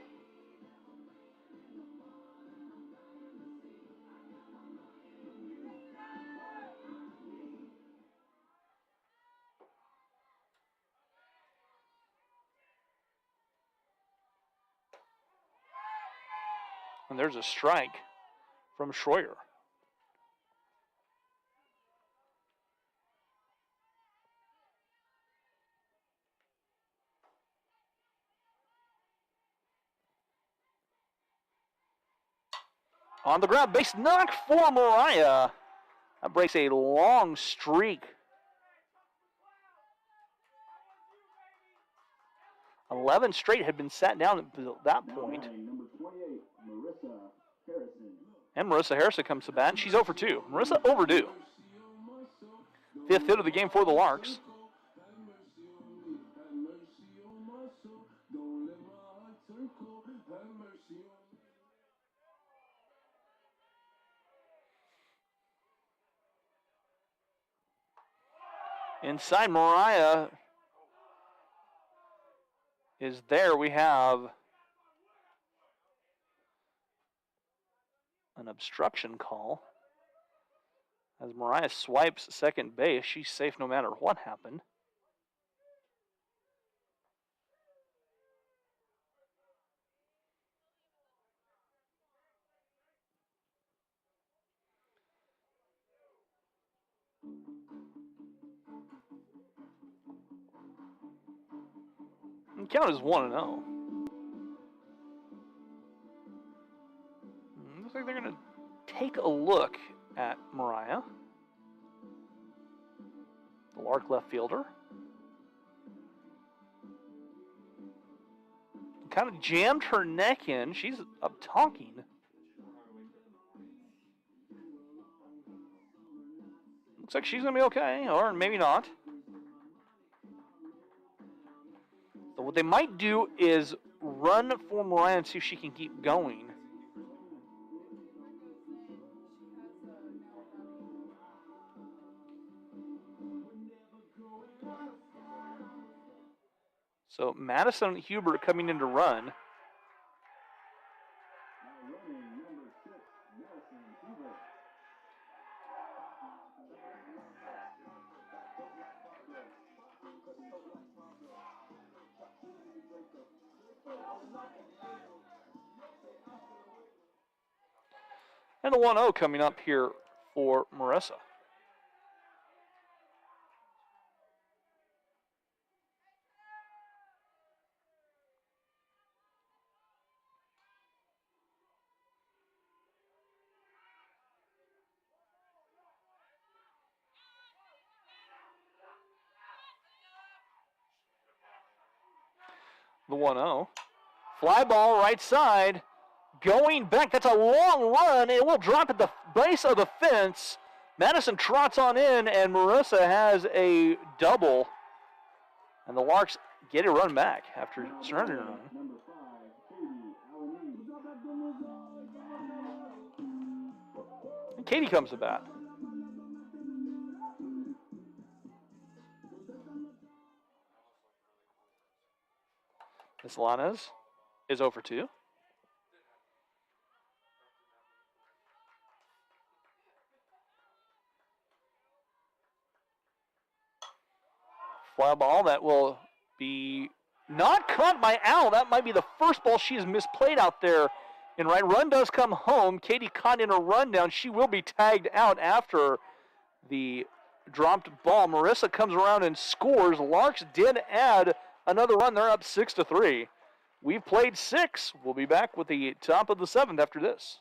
And there's a strike from Schroyer. On the ground, base knock for Mariah. That breaks a long streak. 11 straight had been sat down at that point. And Marissa Harrison comes to bat, and she's 0 for 2. Marissa overdue. 5th hit of the game for the Larks. Inside Mariah is there. We have an obstruction call. As Mariah swipes second base, she's safe no matter what happened. And count is 1-0. Looks like they're going to take a look at Mariah, the Lark left fielder. Kind of jammed her neck in. She's up talking. Looks like she's going to be okay, or maybe not. So what they might do is run for Mariah and see if she can keep going. So Madison and Hubert coming in to run. And the 1-0 coming up here for Marissa. The 1-0. Fly ball right side. Going back. That's a long run. It will drop at the base of the fence. Madison trots on in, and Marissa has a double. And the Larks get a run back after surrendering a run. And Katie comes to bat. Miss Lanes is 0 for 2. Fly ball that will be not caught by Al. That might be the first ball she has misplayed out there. And right, run does come home. Katie caught in a rundown. She will be tagged out after the dropped ball. Marissa comes around and scores. Larks did add another run. They're up 6-3. We've played 6. We'll be back with the top of the 7th after this.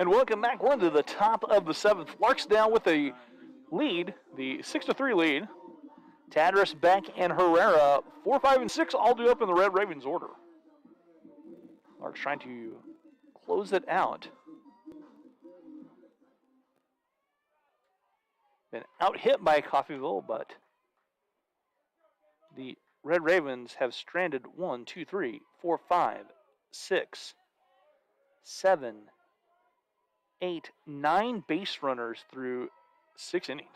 And welcome back. We're into the top of the 7th. Larks down with a lead, the 6-3 lead. Tadris, Beck, and Herrera, 4, 5, and 6, all due up in the Red Ravens order. Larks trying to close it out. Been out hit by Coffeyville, but the Red Ravens have stranded 1, 2, 3, 4, 5, 6, 7, 8, 9 base runners through 6 innings.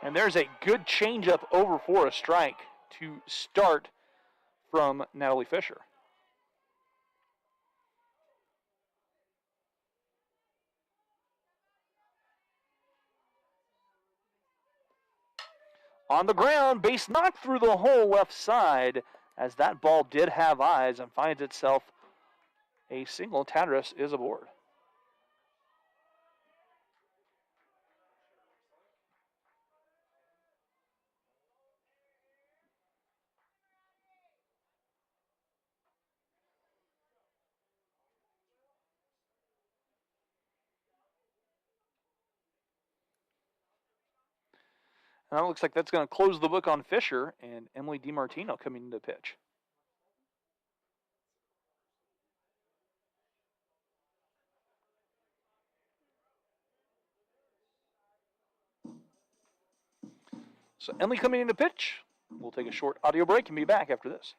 And there's a good changeup over for a strike to start from Natalie Fisher. On the ground, base knocked through the whole left side as that ball did have eyes and finds itself a single. Tadris is aboard. Now it looks like that's going to close the book on Fisher, and Emily DiMartino coming into pitch. So Emily coming into pitch. We'll take a short audio break and be back after this.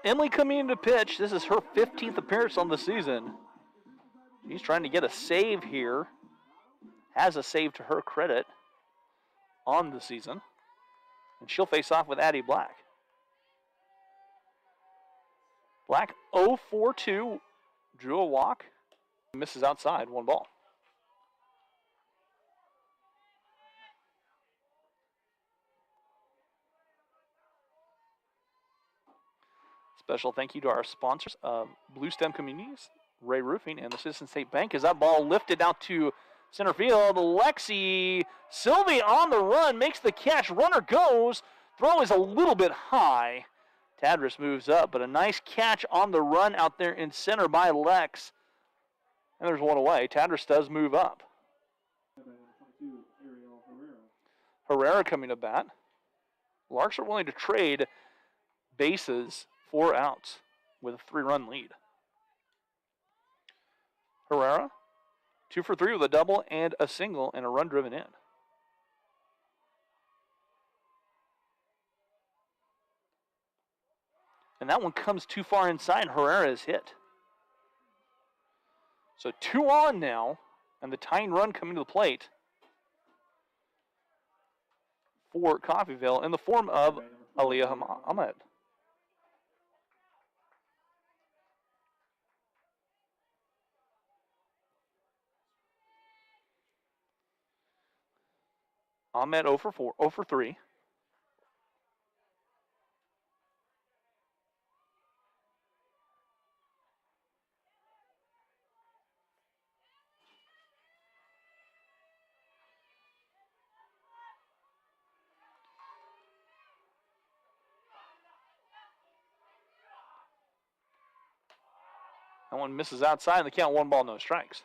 Emily coming into pitch. This is her 15th appearance on the season. She's trying to get a save here. Has a save to her credit on the season. And she'll face off with Addie Black. Black 0-4-2. Drew a walk. Misses outside. 1 ball. Special thank you to our sponsors of Blue Stem Communities, Ray Roofing, and the Citizen State Bank as that ball lifted out to center field. Lexi Sylvie on the run, makes the catch. Runner goes. Throw is a little bit high. Tadris moves up, but a nice catch on the run out there in center by Lex. And there's 1 away. Tadris does move up. Herrera coming to bat. Larks are willing to trade bases 4 outs with a 3-run lead. Herrera, 2 for 3 with a double and a single and a run driven in. And that one comes too far inside. Herrera is hit. So 2 on now, and the tying run coming to the plate for Coffeyville in the form of Aliyah Ahmed. Ahmed 0 for 3. That one misses outside, and the count 1 ball, no strikes.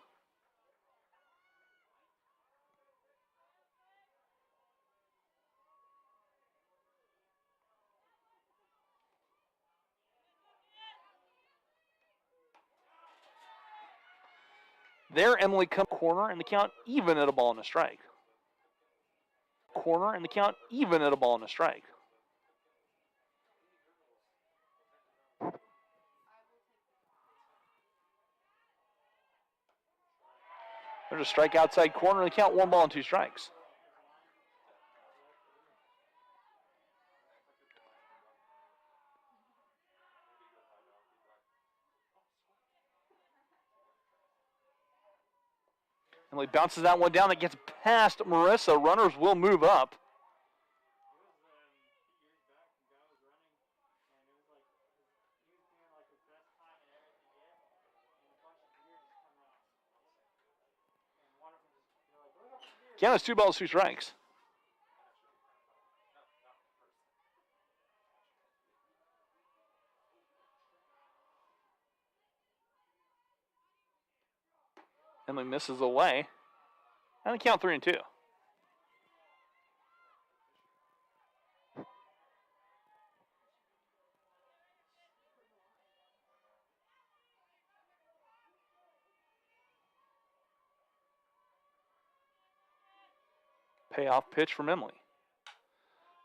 There, Emily comes corner, and the count even at a ball and a strike. Corner, and the count even at a ball and a strike. There's a strike outside corner, and the count 1 ball and 2 strikes. Emily bounces that one down. That gets past Marissa. Runners will move up. Count is 2 balls, 2 strikes. Emily misses away. And the count 3-2. Payoff pitch from Emily.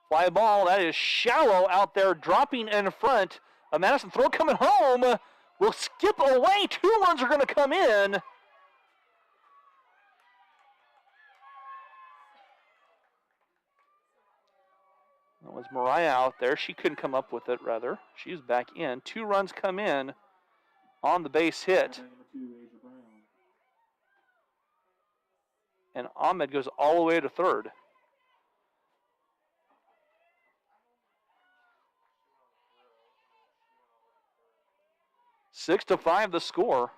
Fly ball, that is shallow out there, dropping in front of Madison. Throw coming home. Will skip away. 2 runs are going to come in. That was Mariah out there. She couldn't come up with it, rather. She's back in. 2 runs come in on the base hit. And Ahmed goes all the way to third. Six to 5 the score.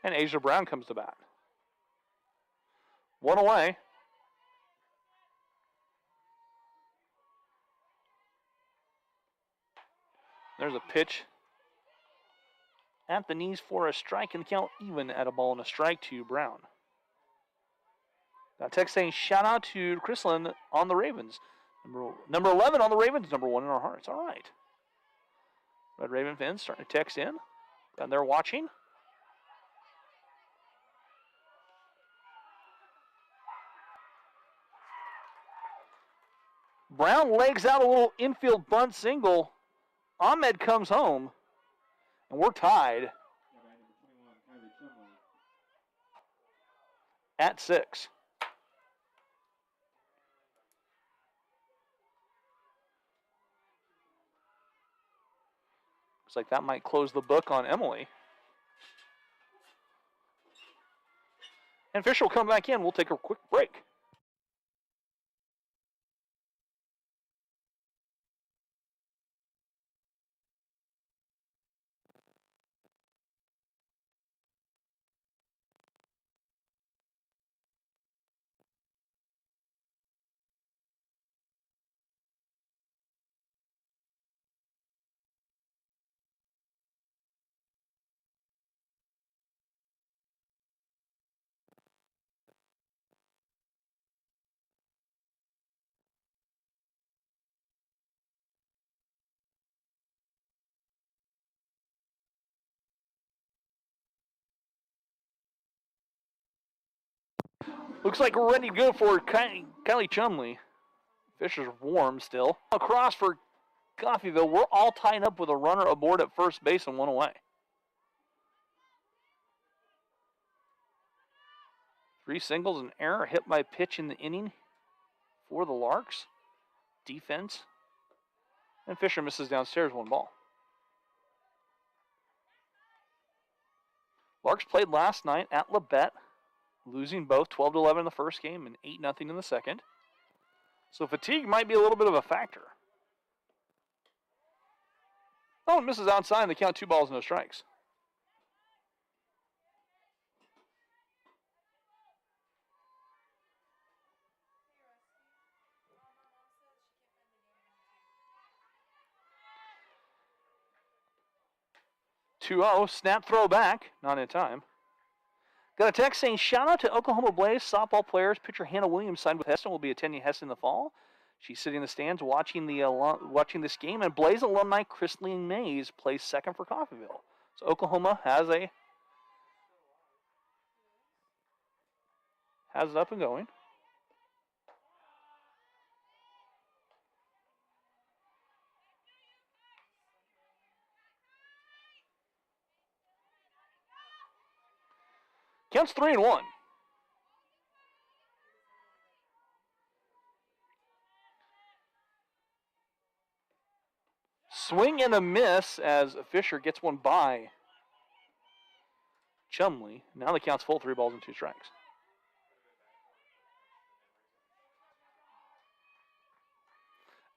And Asia Brown comes to bat. 1 away. There's a pitch at the knees for a strike, and the count even at a ball and a strike to Brown. Got a text saying shout out to Chrislyn on the Ravens. Number 11 on the Ravens, number 1 in our hearts. All right. Red Raven fans starting to text in. And they're watching. Brown legs out a little infield bunt single. Ahmed comes home, and we're tied at 6. Looks like that might close the book on Emily. And Fisher will come back in. We'll take a quick break. Looks like we're ready to go for Kylie Chumley. Fisher's warm still. Across for Coffeyville, we're all tied up with a runner aboard at first base and 1 away. 3 singles, an error, hit by pitch in the inning for the Larks. Defense. And Fisher misses downstairs, 1 ball. Larks played last night at Labette, losing both 12-11 in the first game and 8-0 in the second. So fatigue might be a little bit of a factor. Oh, it misses outside, and they count 2 balls, no strikes. 2-0. Snap throw back. Not in time. Got a text saying, shout out to Oklahoma Blaze softball players. Pitcher Hannah Williams signed with Hesston. Will be attending Hesston in the fall. She's sitting in the stands watching this game. And Blaze alumni Christine Mays plays second for Coffeyville. So Oklahoma has it up and going. Counts 3-1. Swing and a miss as Fisher gets one by Chumley. Now the count's full, 3 balls and 2 strikes.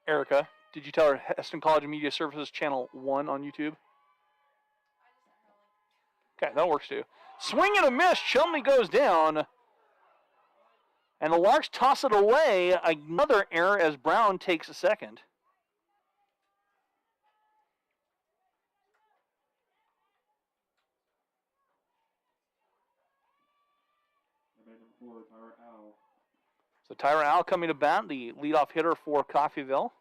Erica, did you tell her Hesston College Media Services Channel 1 on YouTube? Okay, that works too. Swing and a miss. Chumley goes down. And the Larks toss it away. Another error as Brown takes a second. So Tyra Al coming to bat, the leadoff hitter for Coffeyville.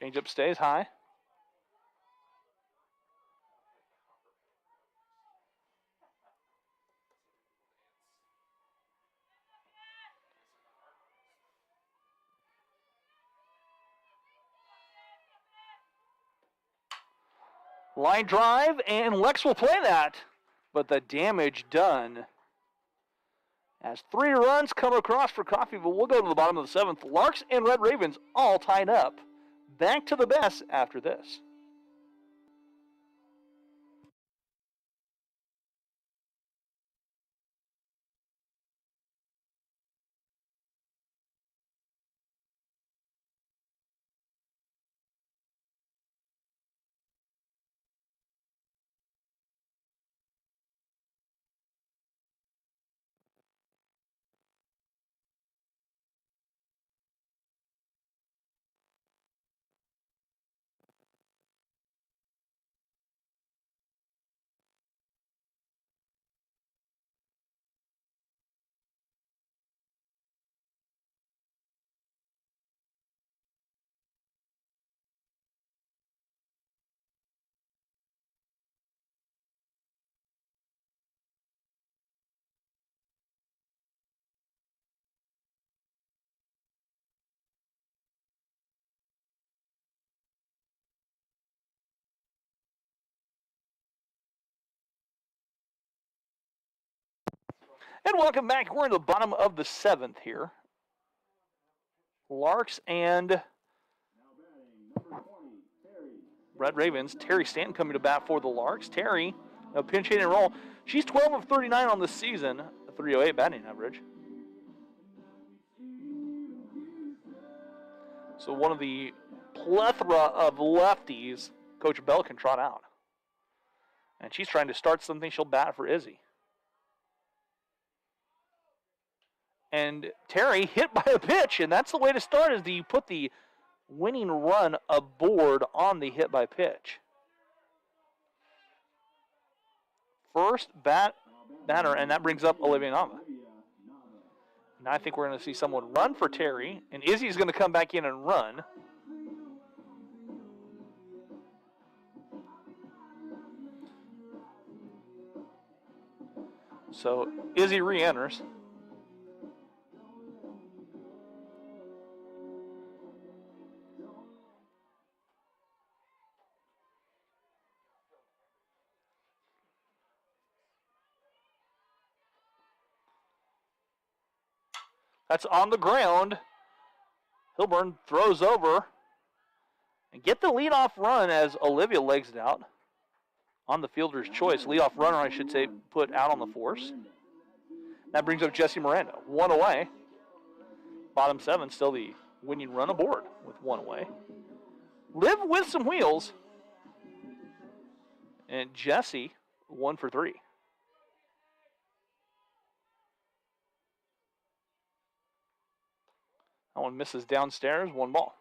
Changeup stays high. Line drive, and Lex will play that, but the damage done. As 3 runs come across for Coffeyville, we'll go to the bottom of the 7th. Larks and Red Ravens all tied up. Back to the best after this. And welcome back. We're in the bottom of the 7th here. Larks and Red Ravens. Terry Stanton coming to bat for the Larks. Terry, a pinch hit and roll. She's 12 of 39 on the season, a 308 batting average. So one of the plethora of lefties Coach Bell can trot out. And she's trying to start something. She'll bat for Izzy. And Terry hit by a pitch, and that's the way to start, is you put the winning run aboard on the hit by pitch. First batter, and that brings up Olivia Nava. Now I think we're going to see someone run for Terry, and Izzy's going to come back in and run. So Izzy re-enters. That's on the ground. Hilburn throws over. And get the leadoff run as Olivia legs it out. On the fielder's choice. Leadoff runner, I should say, put out on the force. That brings up Jesse Miranda. 1 away. Bottom 7, still the winning run aboard with 1 away. Live with some wheels. And Jesse, 1 for 3. That one misses downstairs, 1 ball.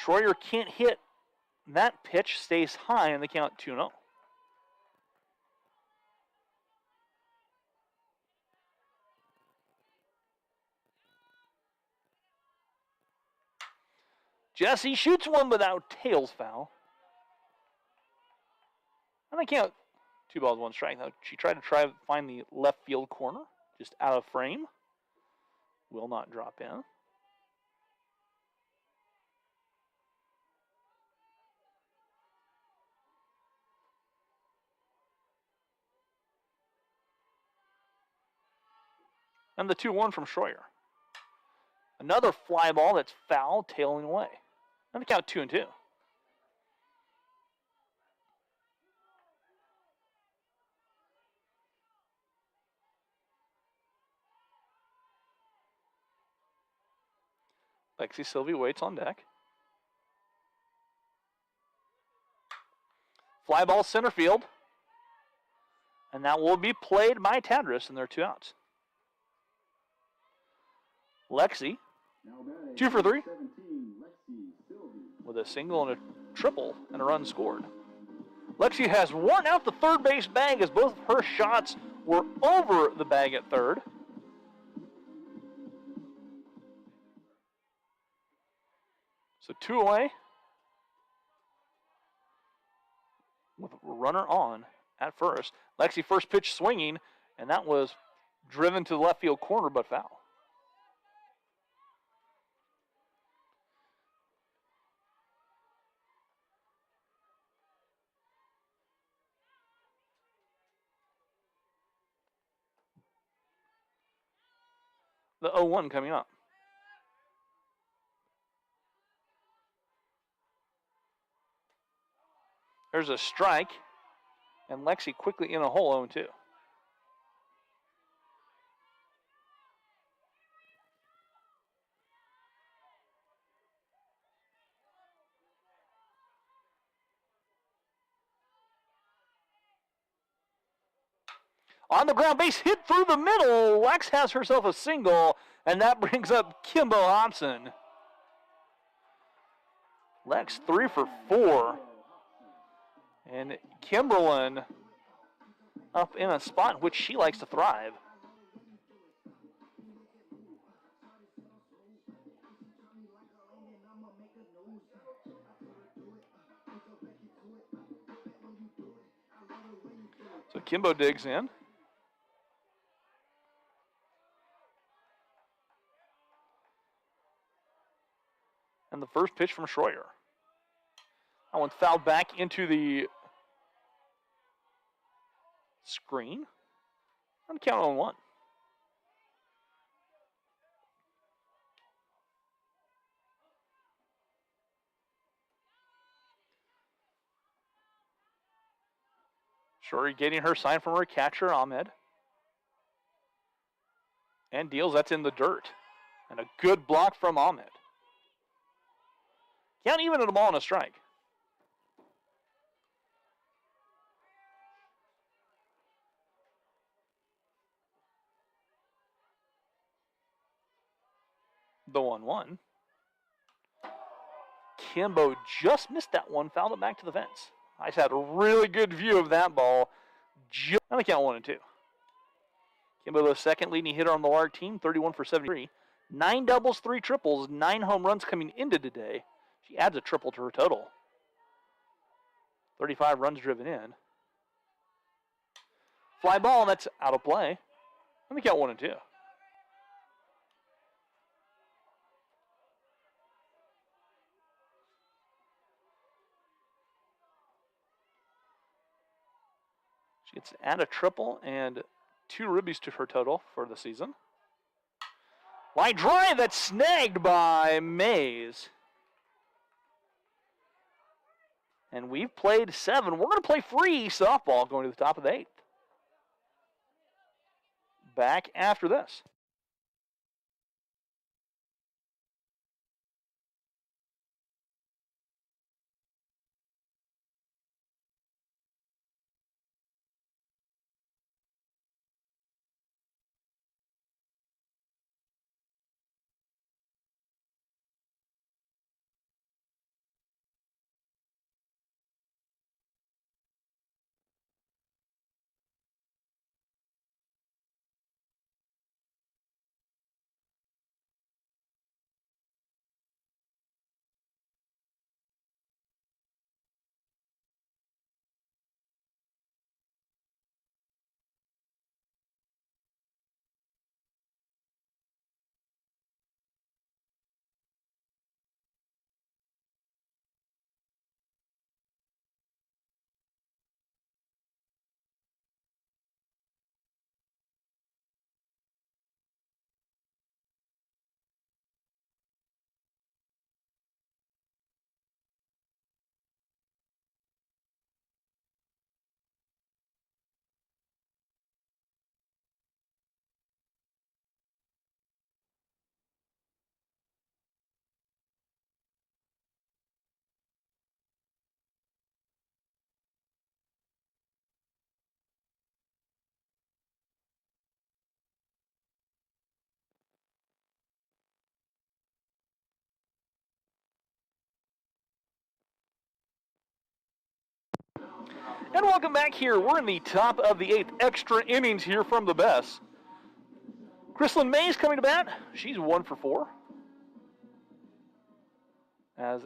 Schroyer can't hit. That pitch stays high and the count 2-0. Jesse shoots one without tails foul. And the count 2 balls, 1 strike. Now she tried to find the left field corner, just out of frame. Will not drop in. And the 2-1 from Schroyer. Another fly ball that's foul, tailing away. And the count 2-2. Lexi Sylvie waits on deck. Fly ball center field. And that will be played by Tadris, and there are 2 outs. Lexi, 2 for 3, with a single and a triple and a run scored. Lexi has worn out the third base bag as both of her shots were over the bag at third. So 2 away with a runner on at first. Lexi first pitch swinging, and that was driven to the left field corner but foul. The 0-1 coming up. There's a strike, and Lexi quickly in a hole 0-2. On the ground, base hit through the middle. Lex has herself a single, and that brings up Kimbo Hobson. Lex 3 for 4. And Kimberlin up in a spot in which she likes to thrive. So Kimbo digs in. And the first pitch from Schroyer. That one's fouled back into the screen. On count on 1. Schroyer getting her sign from her catcher, Ahmed. And deals, that's in the dirt. And a good block from Ahmed. Count even at a ball and a strike. The 1-1. Kimbo just missed that one, fouled it back to the fence. I just had a really good view of that ball. On the count 1-2. Kimbo, the second leading hitter on the Lark team, 31 for 73. 9 doubles, 3 triples, 9 home runs coming into today. She adds a triple to her total. 35 runs driven in. Fly ball, and that's out of play. Let me count 1-2. She gets to add a triple and 2 ribbies to her total for the season. Line drive that's snagged by Mays. And we've played 7. We're going to play free softball going to the top of the 8th. back after this. And welcome back here. We're in the top of the 8th. Extra innings here from the best. Chrislyn Mays coming to bat. She's 1 for 4. As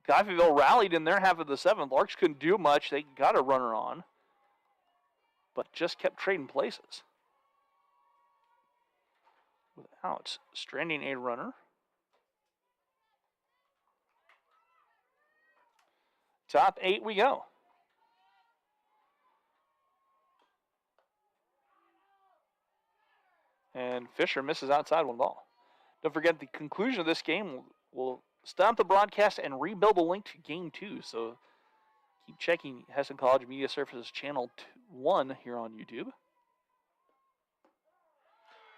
Coffeyville rallied in their half of the 7th. Larks couldn't do much. They got a runner on, but just kept trading places. Without stranding a runner. Top 8 we go. And Fisher misses outside 1 ball. Don't forget the conclusion of this game. We'll stop the broadcast and rebuild the link to Game 2. So keep checking Hesston College Media Services Channel 1 here on YouTube.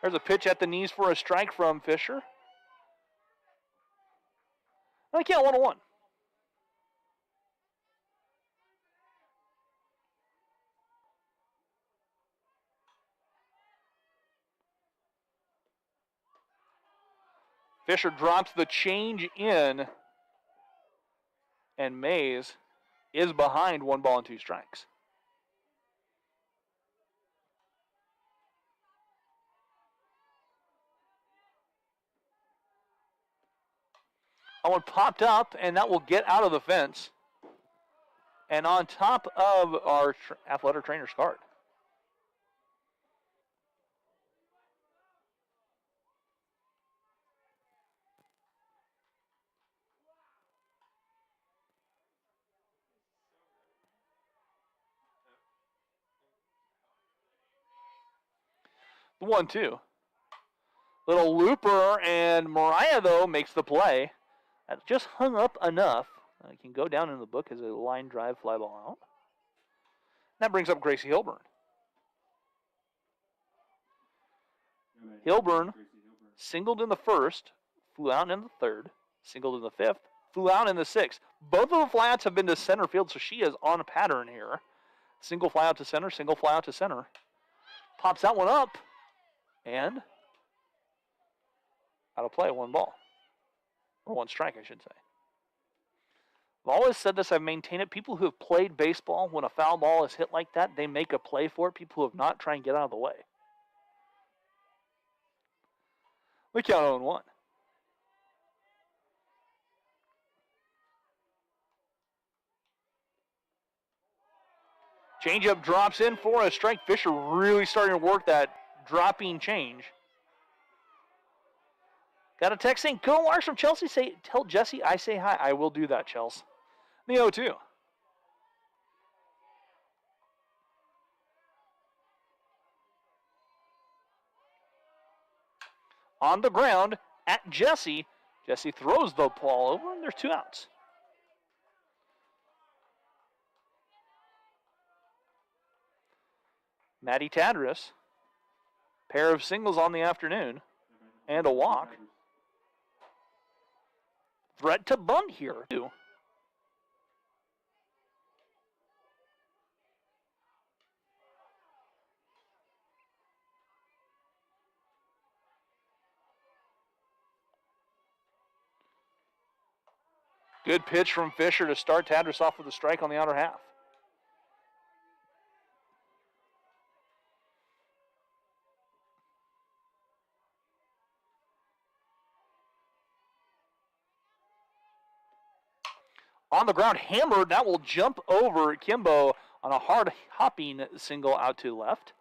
There's a pitch at the knees for a strike from Fisher. I count 1-1. Fisher drops the change in, and Mays is behind 1 ball and 2 strikes. That one popped up, and that will get out of the fence and on top of our athletic trainer's card. The 1-2. Little looper, and Mariah, though, makes the play. That just hung up enough. It can go down in the book as a line drive fly ball out. That brings up Gracie Hilburn. Hilburn singled in the 1st, flew out in the 3rd, singled in the 5th, flew out in the 6th. Both of the flyouts have been to center field, so she is on a pattern here. Single fly out to center, single fly out to center. Pops that one up, and out of play, 1 ball. Or 1 strike, I should say. I've always said this, I've maintained it. People who have played baseball, when a foul ball is hit like that, they make a play for it. People who have not, try and get out of the way. We count 0-1. Changeup drops in for a strike. Fisher really starting to work that dropping change. Got a text saying, go Larks from Chelsea. Tell Jesse I say hi. I will do that, Chelsea. The 0-2. On the ground at Jesse. Jesse throws the ball over, and there's 2 outs. Maddie Tadris Pair of singles on the afternoon and a walk. Threat to bunt here, too. Good pitch from Fisher to start Tadros off with a strike on the outer half. On the ground, hammered. That will jump over Kimbo on a hard hopping single out to left.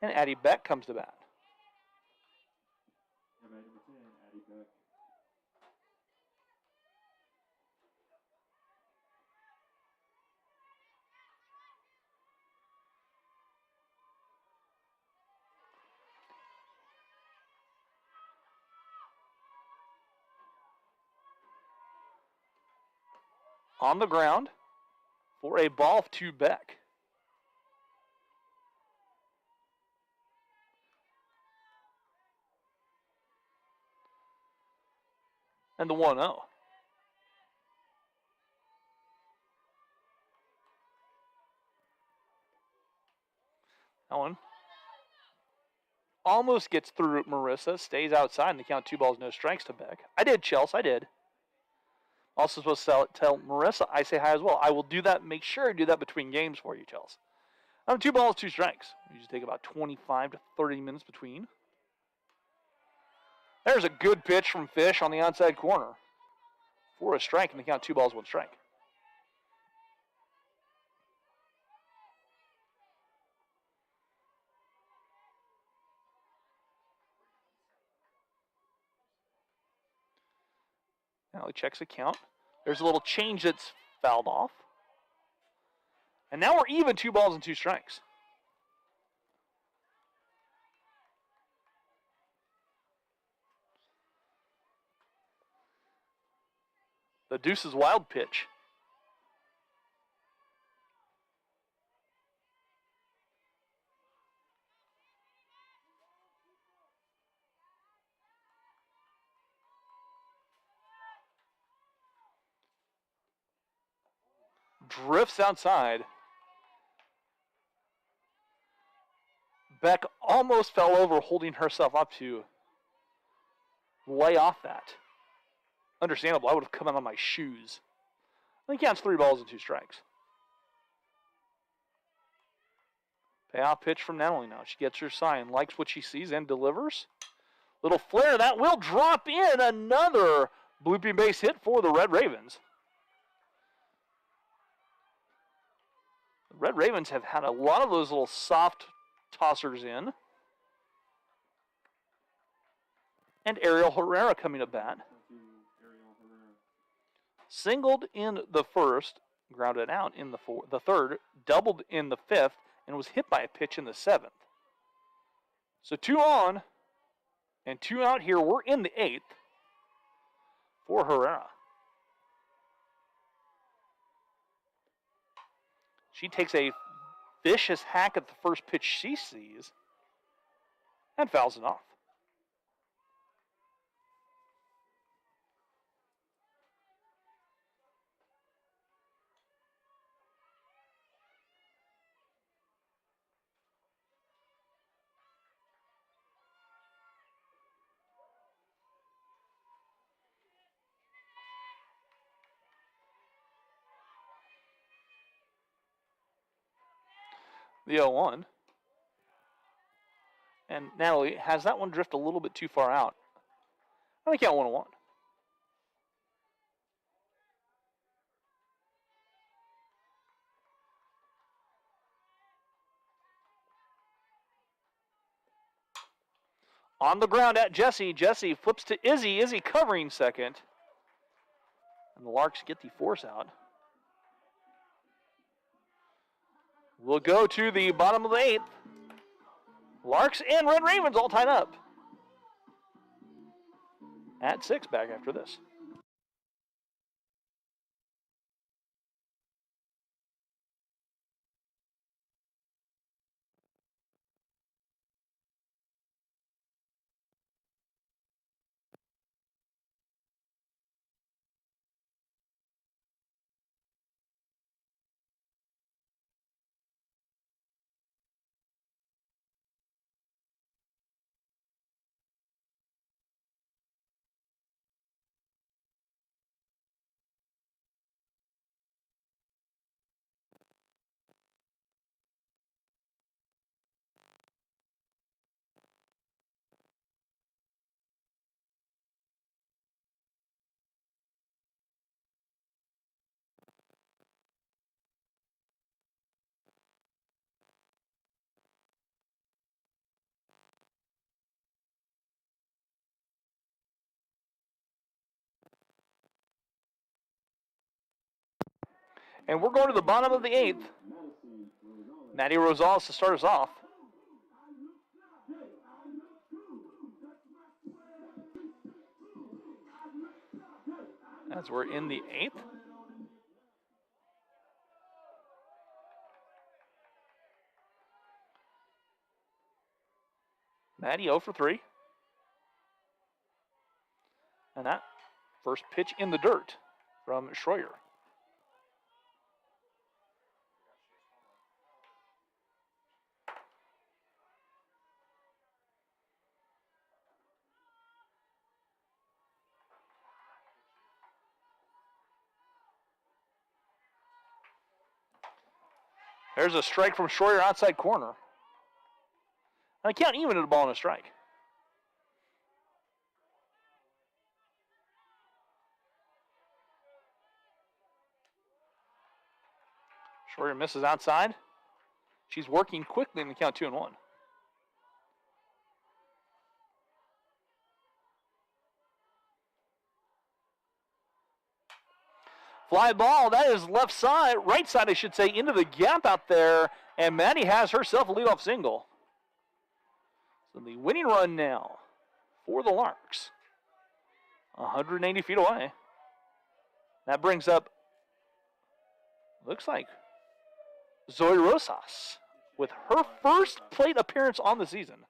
And Addie Beck comes to bat. On the ground for a ball to Beck. And the 1-0. That one almost gets through Marissa, stays outside, and the count 2 balls, no strikes to Beck. I did, Chelsea, I did. Also supposed to tell Marissa I say hi as well. I will do that, make sure I do that between games for you, Chelsea. 2 balls, 2 strikes. We usually take about 25 to 30 minutes between. There's a good pitch from Fish on the outside corner for a strike, and the count 2 balls, 1 strike. Now he checks the count. There's a little change that's fouled off. And now we're even 2 balls and 2 strikes. The Deuce's wild pitch. Drifts outside. Beck almost fell over, holding herself up to lay off that. Understandable. I would have come out on my shoes. I think counts 3 balls and 2 strikes. Payoff pitch from Natalie now. She gets her sign, likes what she sees, and delivers. Little flare. That will drop in. Another blooping base hit for the Red Ravens. The Red Ravens have had a lot of those little soft tossers in. And Ariel Herrera coming to bat. Singled in the first, grounded out in the third, doubled in the fifth, and was hit by a pitch in the 7th. So 2 on and 2 out here. We're in the 8th for Herrera. She takes a vicious hack at the first pitch she sees and fouls it off. The 0-1. And Natalie has that one drift a little bit too far out. I think count 1-1. On the ground at Jesse. Jesse flips to Izzy. Izzy covering second. And the Larks get the force out. We'll go to the bottom of the 8th. Larks and Red Ravens all tied up. At 6 back after this. And we're going to the bottom of the 8th. Maddie Rosales to start us off. As we're in the 8th. Maddie 0 for 3. And that first pitch in the dirt from Schroyer. There's a strike from Schroyer outside corner. And I count even at a ball and a strike. Schroyer misses outside. She's working quickly in the count 2-1. Fly ball, that is left side, right side I should say, into the gap out there, and Maddie has herself a leadoff single. So the winning run now for the Larks, 180 feet away. That brings up, looks like, Zoe Rosas with her first plate appearance on the season.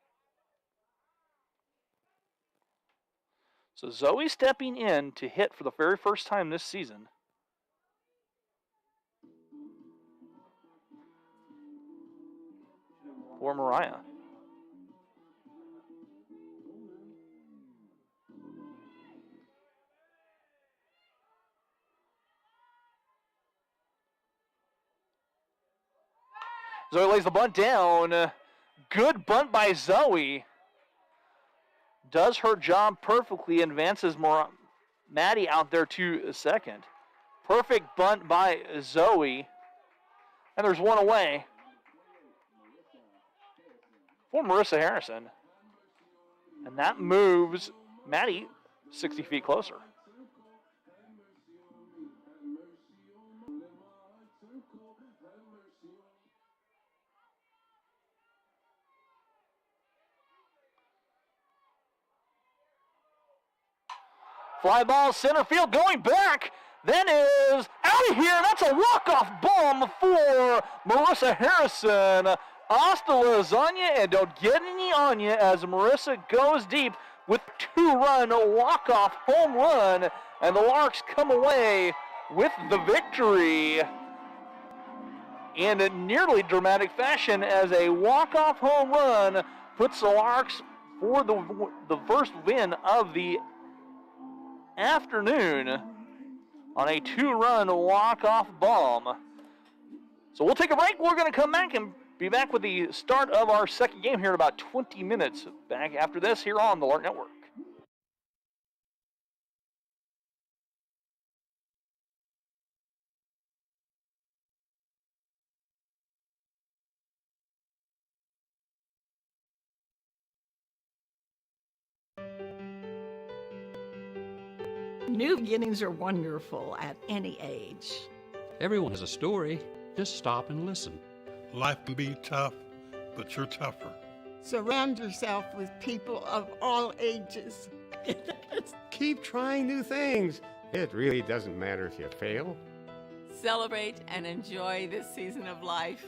So Zoe stepping in to hit for the very first time this season. For Mariah. Zoe lays the bunt down. Good bunt by Zoe. Does her job perfectly, advances Maddie out there to second. Perfect bunt by Zoe. And there's one away for Marissa Harrison. And that moves Maddie 60 feet closer. Fly ball center field going back. Then is out of here. That's a walk-off bomb for Marissa Harrison. Hasta lasagna and don't get any on you as Marissa goes deep with 2-run walk-off home run. And the Larks come away with the victory in a nearly dramatic fashion as a walk-off home run puts the Larks for the first win of the afternoon on a 2-run walk-off bomb. So we'll take a break. We're going to come back and be back with the start of our second game here in about 20 minutes. Back after this here on the Lark Network. New beginnings are wonderful at any age. Everyone has a story. Just stop and listen. Life can be tough, but you're tougher. Surround yourself with people of all ages. Keep trying new things. It really doesn't matter if you fail. Celebrate and enjoy this season of life.